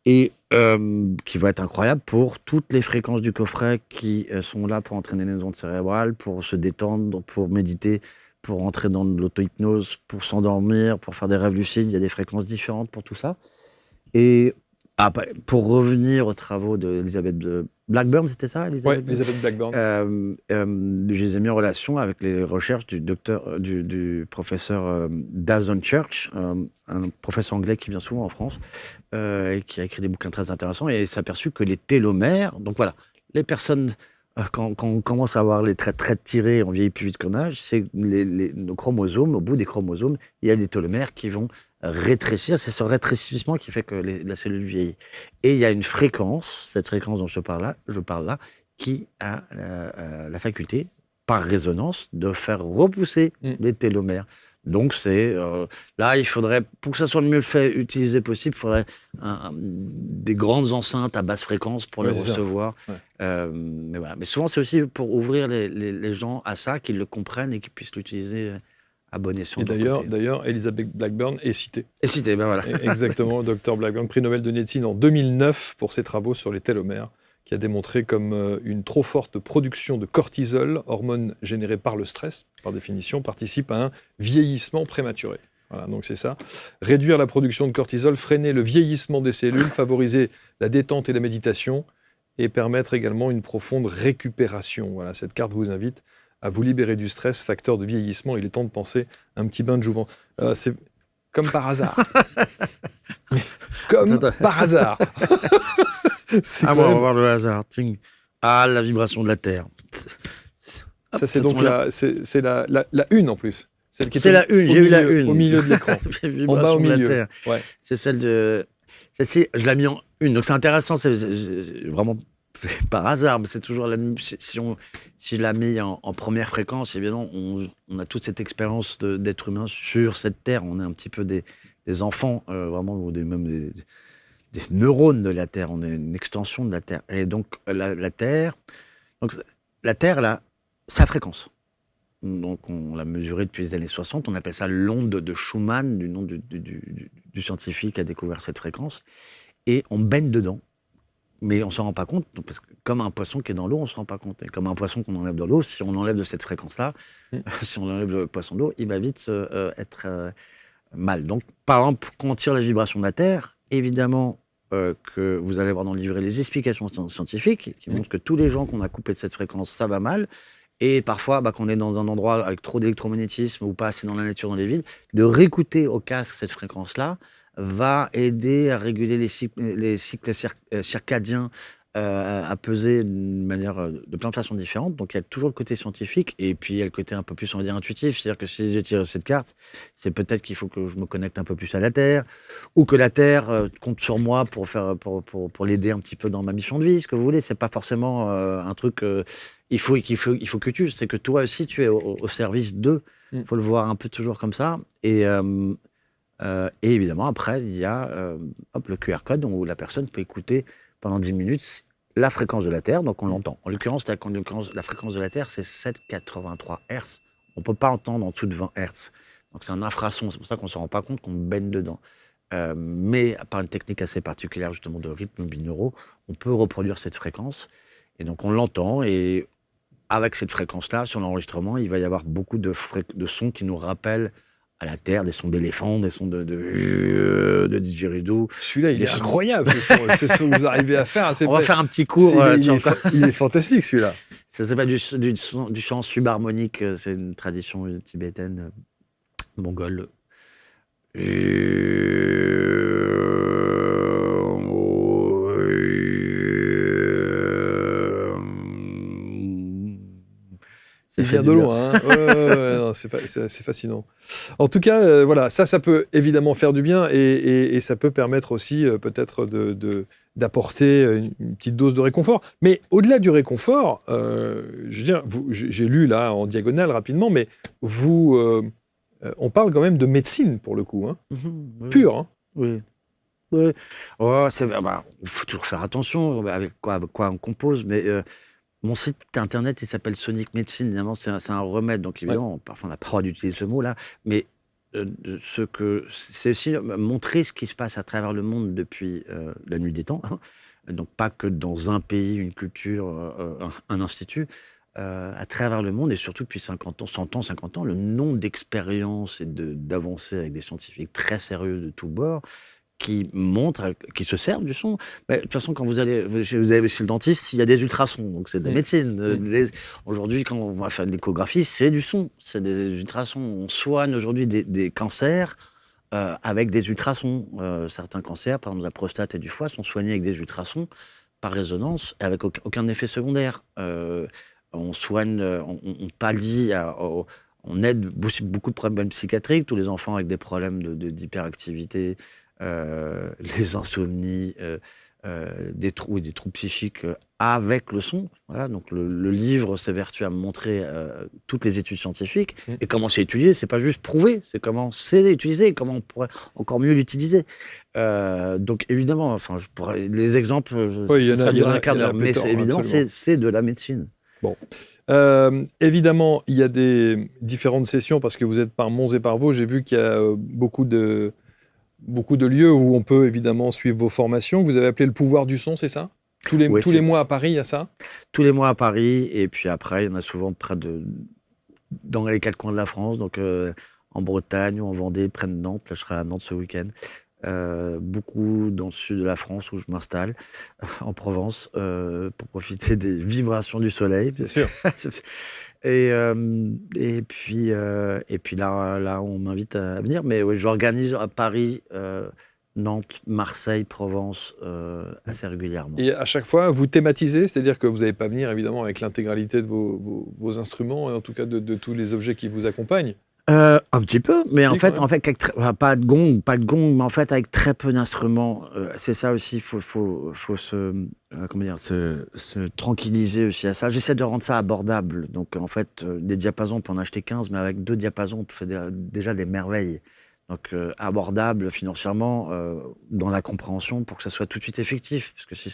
Et qui va être incroyable pour toutes les fréquences du coffret qui sont là pour entraîner les ondes cérébrales, pour se détendre, pour méditer, pour entrer dans de l'auto-hypnose, pour s'endormir, pour faire des rêves lucides. Il y a des fréquences différentes pour tout ça. Et pour revenir aux travaux d'Elizabeth Blackburn, c'était ça, Elizabeth? Oui, Elizabeth Blackburn. Je les ai mis en relation avec les recherches du professeur Dazon Church, un professeur anglais qui vient souvent en France, et qui a écrit des bouquins très intéressants, et s'est aperçu que les télomères, donc voilà, les personnes, quand on commence à avoir les traits très tirés, on vieillit plus vite qu'on âge, c'est nos chromosomes, au bout des chromosomes, il y a des télomères qui vont rétrécir, c'est ce rétrécissement qui fait que la cellule vieillit. Et il y a une fréquence, cette fréquence dont je parle là, qui a la faculté, par résonance, de faire repousser les télomères. Donc là, il faudrait, pour que ça soit le mieux fait, utilisé possible, il faudrait des grandes enceintes à basse fréquence pour les recevoir. Mais voilà. Mais souvent, c'est aussi pour ouvrir les gens à ça, qu'ils le comprennent et qu'ils puissent l'utiliser à bon escient. Et de leur côté. d'ailleurs, Elizabeth Blackburn est citée. Et cité, ben voilà. Exactement, Dr Blackburn, prix Nobel de médecine en 2009 pour ses travaux sur les télomères, qui a démontré comme une trop forte production de cortisol, hormone générée par le stress, par définition, participe à un vieillissement prématuré. Voilà, donc c'est ça. Réduire la production de cortisol, freiner le vieillissement des cellules, favoriser la détente et la méditation, et permettre également une profonde récupération. Voilà, cette carte vous invite à vous libérer du stress, facteur de vieillissement. Il est temps de penser à un petit bain de jouvence. C'est comme par hasard. Comme par hasard. C'est Ah, quand bon, on va même- voir le hasard. Ting. Ah, la vibration de la Terre. Ça, c'est donc c'est la une en plus. Celle qui est C'est la une, au j'ai eu la milieu- une. Au milieu de l'écran. En bas au Vibration de la milieu. Terre. Ouais. C'est celle de. Celle-ci, je l'ai mis en une. Donc c'est intéressant, c'est vraiment fait par hasard, mais c'est toujours la même. Si je la mets en première fréquence, évidemment, on a toute cette expérience d'être humain sur cette Terre. On est un petit peu des enfants, vraiment, ou même des neurones de la Terre. On est une extension de la Terre. Et donc, la Terre, elle a sa fréquence. Donc, on l'a mesurée depuis les années 60. On appelle ça l'onde de Schumann, du nom du scientifique qui a découvert cette fréquence. Et on baigne dedans. Mais on ne s'en rend pas compte. Donc, parce que comme un poisson qui est dans l'eau, on ne se rend pas compte. Et comme un poisson qu'on enlève dans l'eau, si on enlève de cette fréquence-là, si on enlève le poisson d'eau, il va vite être mal. Donc, par exemple, quand on tire la vibration de la Terre, évidemment que vous allez voir dans le livret les explications scientifiques qui montrent que tous les gens qu'on a coupés de cette fréquence, ça va mal. Et parfois, quand on est dans un endroit avec trop d'électromagnétisme ou pas assez dans la nature, dans les villes, de réécouter au casque cette fréquence-là va aider à réguler les cycles circadiens, à peser d'une manière, de plein de façons différentes. Donc, il y a toujours le côté scientifique et puis il y a le côté un peu plus, on va dire, intuitif. C'est-à-dire que si j'ai tiré cette carte, c'est peut-être qu'il faut que je me connecte un peu plus à la Terre ou que la Terre compte sur moi pour l'aider un petit peu dans ma mission de vie, ce que vous voulez. C'est pas forcément un truc... il faut que tu... C'est que toi aussi, tu es au service d'eux. Il faut le voir un peu toujours comme ça. Et évidemment, après, il y a le QR code où la personne peut écouter pendant 10 minutes la fréquence de la Terre, donc on l'entend. En l'occurrence, la fréquence de la Terre, c'est 7,83 Hz. On ne peut pas entendre en dessous de 20 Hz. Donc c'est un infrason, c'est pour ça qu'on ne se rend pas compte qu'on baigne dedans. Mais par une technique assez particulière, justement, de rythme binauraux, on peut reproduire cette fréquence. Et donc on l'entend, et avec cette fréquence-là, sur l'enregistrement, il va y avoir beaucoup de sons qui nous rappellent à la Terre, des sons d'éléphants, des sons de didgeridoo. Celui-là, il est incroyable, ce son que vous arrivez à faire. On va faire un petit cours. Il est fantastique, celui-là. Ça s'appelle du chant subharmonique. C'est une tradition tibétaine, mongole. Il vient de loin, hein. Non, c'est fascinant. En tout cas, voilà, ça peut évidemment faire du bien et ça peut permettre aussi peut-être d'apporter une petite dose de réconfort. Mais au-delà du réconfort, je veux dire, j'ai lu là en diagonale rapidement, mais on parle quand même de médecine pour le coup, hein. Oui. Pure. Hein. Oui. Oui. Oh, il faut toujours faire attention avec quoi on compose, mais mon site internet, il s'appelle Sonic Médecine. Évidemment, c'est un remède, donc évidemment, parfois on n'a pas le droit d'utiliser ce mot-là, mais c'est aussi montrer ce qui se passe à travers le monde depuis la nuit des temps. Donc pas que dans un pays, une culture, un institut, à travers le monde, et surtout depuis 50 ans, 100 ans, 50 ans, le nombre d'expériences et d'avancées avec des scientifiques très sérieux de tous bords, qui montrent, qui se servent du son. Mais, de toute façon, quand vous allez chez le dentiste, il y a des ultrasons, donc c'est de la médecine. Aujourd'hui, quand on va faire une échographie, c'est du son, c'est des ultrasons. On soigne aujourd'hui des cancers avec des ultrasons. Certains cancers, par exemple la prostate et du foie, sont soignés avec des ultrasons par résonance, avec aucun effet secondaire. On soigne, on pallie, on aide beaucoup de problèmes psychiatriques, tous les enfants avec des problèmes d'hyperactivité, les insomnies, des troubles psychiques avec le son. Voilà, donc le livre s'évertue à montrer toutes les études scientifiques et comment c'est utilisé. C'est pas juste prouver, c'est comment c'est utilisé, comment on pourrait encore mieux l'utiliser. Donc évidemment, les exemples, ça dure un quart d'heure, mais c'est évident, c'est de la médecine. Bon. Évidemment, il y a des différentes sessions parce que vous êtes par Mons et par Vaux. J'ai vu qu'il y a beaucoup de lieux où on peut évidemment suivre vos formations. Vous avez appelé le pouvoir du son, c'est ça? Tous les mois à Paris, il y a ça? Tous les mois à Paris, et puis après, il y en a souvent dans les 4 coins de la France, donc en Bretagne ou en Vendée, près de Nantes. Là, je serai à Nantes ce week-end. Beaucoup dans le sud de la France où je m'installe, en Provence, pour profiter des vibrations du soleil. C'est sûr. Et puis là, on m'invite à venir. Mais oui, j'organise à Paris, Nantes, Marseille, Provence assez régulièrement. Et à chaque fois, vous thématisez, c'est-à-dire que vous n'allez pas venir évidemment avec l'intégralité de vos instruments, et en tout cas de tous les objets qui vous accompagnent. Un petit peu, mais Si, en fait, avec pas de gong, mais en fait avec très peu d'instruments. C'est ça aussi, il faut se tranquilliser aussi à ça. J'essaie de rendre ça abordable. Donc en fait, des diapasons, on peut en acheter 15, mais avec 2 diapasons, on fait déjà des merveilles. Donc abordable financièrement dans la compréhension pour que ça soit tout de suite effectif. Parce que si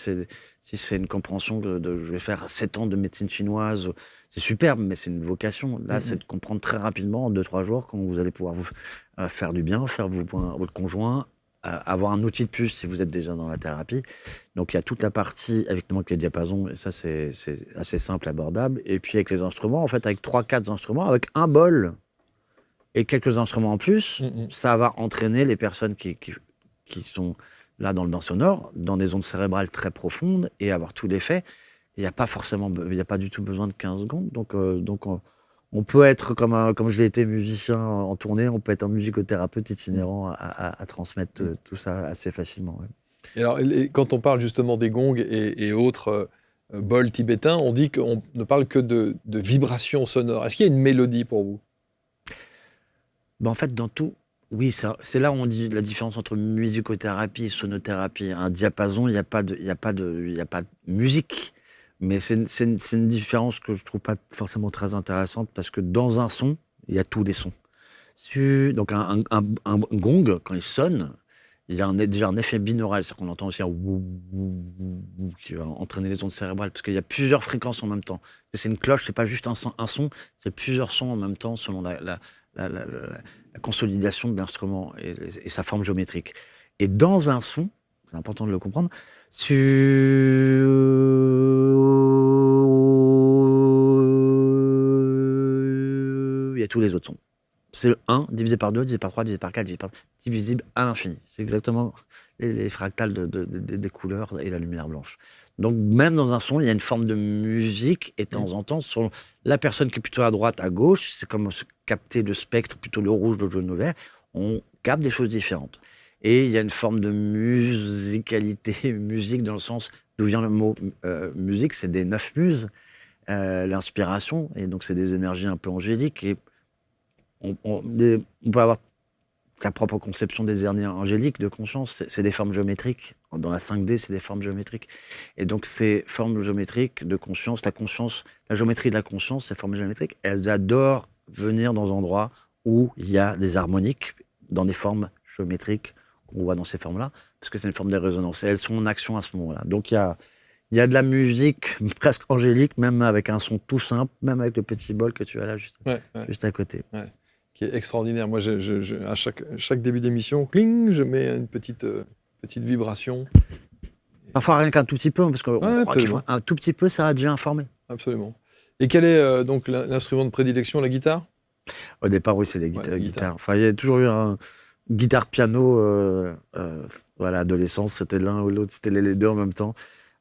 c'est une compréhension je vais faire 7 ans de médecine chinoise, c'est superbe, mais c'est une vocation. Là, c'est de comprendre très rapidement, en 2-3 jours, comment vous allez pouvoir vous faire du bien, faire votre conjoint, avoir un outil de plus si vous êtes déjà dans la thérapie. Donc il y a toute la partie avec les diapasons, et ça c'est assez simple, abordable. Et puis avec les instruments, en fait, avec 3-4 instruments, avec un bol et quelques instruments en plus, ça va entraîner les personnes qui sont là dans le bain sonore, dans des ondes cérébrales très profondes, et avoir tout l'effet. Il n'y a pas du tout besoin de 15 secondes. Donc on peut être, comme je l'ai été musicien en tournée, on peut être un musicothérapeute itinérant à transmettre tout ça assez facilement. Ouais. Et alors, quand on parle justement des gongs et autres bols tibétains, on dit qu'on ne parle que de vibrations sonores. Est-ce qu'il y a une mélodie pour vous? En fait, dans tout, oui, c'est là où on dit la différence entre musicothérapie et sonothérapie. Un diapason, il n'y a pas de musique. Mais c'est une différence que je trouve pas forcément très intéressante parce que dans un son, il y a tous les sons. Donc un gong, quand il sonne, il y a déjà un effet binaural, c'est-à-dire qu'on entend aussi un wou, wou, wou, wou, qui va entraîner les ondes cérébrales parce qu'il y a plusieurs fréquences en même temps. C'est une cloche, c'est pas juste un son, c'est plusieurs sons en même temps selon la consolidation de l'instrument et sa forme géométrique. Et dans un son, c'est important de le comprendre, il y a tous les autres sons. C'est le 1 divisé par 2, divisé par 3, divisé par 4, divisible à l'infini. C'est exactement les fractales des couleurs et la lumière blanche. Donc même dans un son, il y a une forme de musique, et de temps en temps, sur la personne qui est plutôt à droite, à gauche, c'est comme capter le spectre, plutôt le rouge, le jaune, le vert, on capte des choses différentes. Et il y a une forme de musicalité, musique dans le sens d'où vient le mot musique, c'est des 9 muses, l'inspiration, et donc c'est des énergies un peu angéliques, et on peut avoir sa propre conception des énergies angéliques, de conscience, c'est des formes géométriques. Dans la 5D, c'est des formes géométriques. Et donc ces formes géométriques de conscience, la géométrie de la conscience, ces formes géométriques, elles adorent venir dans des endroits où il y a des harmoniques, dans des formes géométriques qu'on voit dans ces formes-là, parce que c'est une forme de résonance. Et elles sont en action à ce moment-là. Donc il y a de la musique presque angélique, même avec un son tout simple, même avec le petit bol que tu as là juste à côté. Ouais. Qui est extraordinaire. Moi, à chaque début d'émission, cling, je mets une petite vibration. Parfois rien qu'un tout petit peu, parce qu'on croit qu'il faut un tout petit peu, ça a déjà informé. Absolument. Et quel est donc l'instrument de prédilection, la guitare? Au départ, oui, c'est la guitare. Enfin, il y a toujours eu un guitare-piano, voilà, adolescence, c'était l'un ou l'autre, c'était les deux en même temps.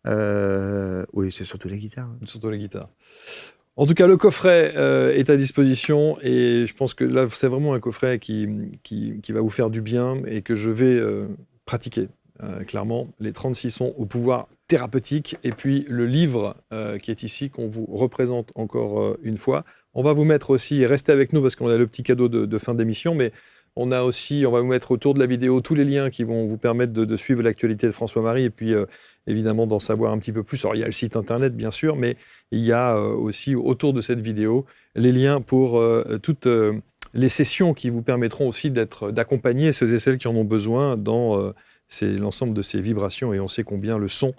Oui, c'est surtout la guitare. Surtout la guitare. En tout cas, le coffret est à disposition et je pense que là, c'est vraiment un coffret qui va vous faire du bien et que je vais pratiquer. Clairement, les 36 sons au pouvoir thérapeutique et puis le livre qui est ici, qu'on vous représente encore une fois. On va vous mettre aussi, restez avec nous parce qu'on a le petit cadeau de fin d'émission, mais on va vous mettre autour de la vidéo tous les liens qui vont vous permettre de suivre l'actualité de François-Marie et puis évidemment d'en savoir un petit peu plus. Alors il y a le site internet bien sûr, mais il y a aussi autour de cette vidéo les liens pour toutes les sessions qui vous permettront aussi d'accompagner ceux et celles qui en ont besoin dans l'ensemble de ces vibrations, et on sait combien le son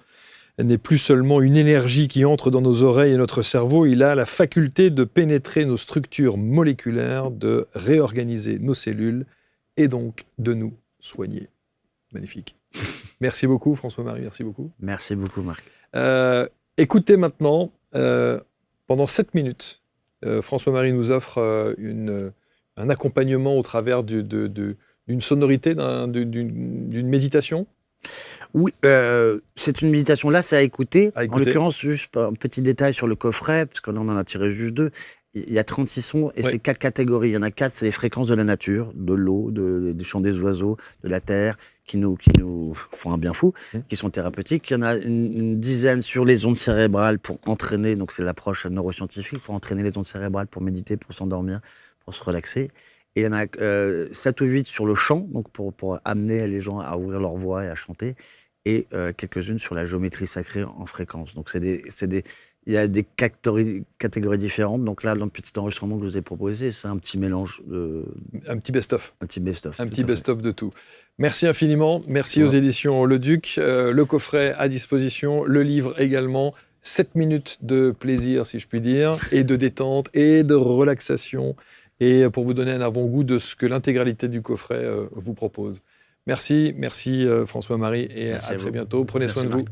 n'est plus seulement une énergie qui entre dans nos oreilles et notre cerveau, il a la faculté de pénétrer nos structures moléculaires, de réorganiser nos cellules et donc de nous soigner. Magnifique. Merci beaucoup François-Marie, merci beaucoup. Merci beaucoup Marc. Écoutez maintenant, pendant 7 minutes, François-Marie nous offre un accompagnement au travers d'une sonorité, d'une méditation. Oui, c'est une méditation là, c'est à écouter. À écouter. En l'occurrence, juste un petit détail sur le coffret, parce qu'on en a tiré juste 2. Il y a 36 sons et c'est 4 catégories. Il y en a 4, c'est les fréquences de la nature, de l'eau, des chants des oiseaux, de la terre, qui nous font un bien fou, qui sont thérapeutiques. Il y en a une dizaine sur les ondes cérébrales pour entraîner, donc c'est l'approche neuroscientifique, pour entraîner les ondes cérébrales, pour méditer, pour s'endormir, pour se relaxer. Et il y en a 7 ou 8 sur le chant, donc pour amener les gens à ouvrir leur voix et à chanter, et quelques-unes sur la géométrie sacrée en fréquence. Donc il y a des catégories différentes. Donc là, dans le petit enregistrement que je vous ai proposé, c'est un petit mélange Un petit best-of. Un petit best-of. Un petit best-of de tout. Merci infiniment. Merci aux éditions Le Duc. Le coffret à disposition, le livre également. 7 minutes de plaisir, si je puis dire, et de détente, et de relaxation, et pour vous donner un avant-goût de ce que l'intégralité du coffret vous propose. Merci François-Marie, et à très bientôt. Prenez soin de vous.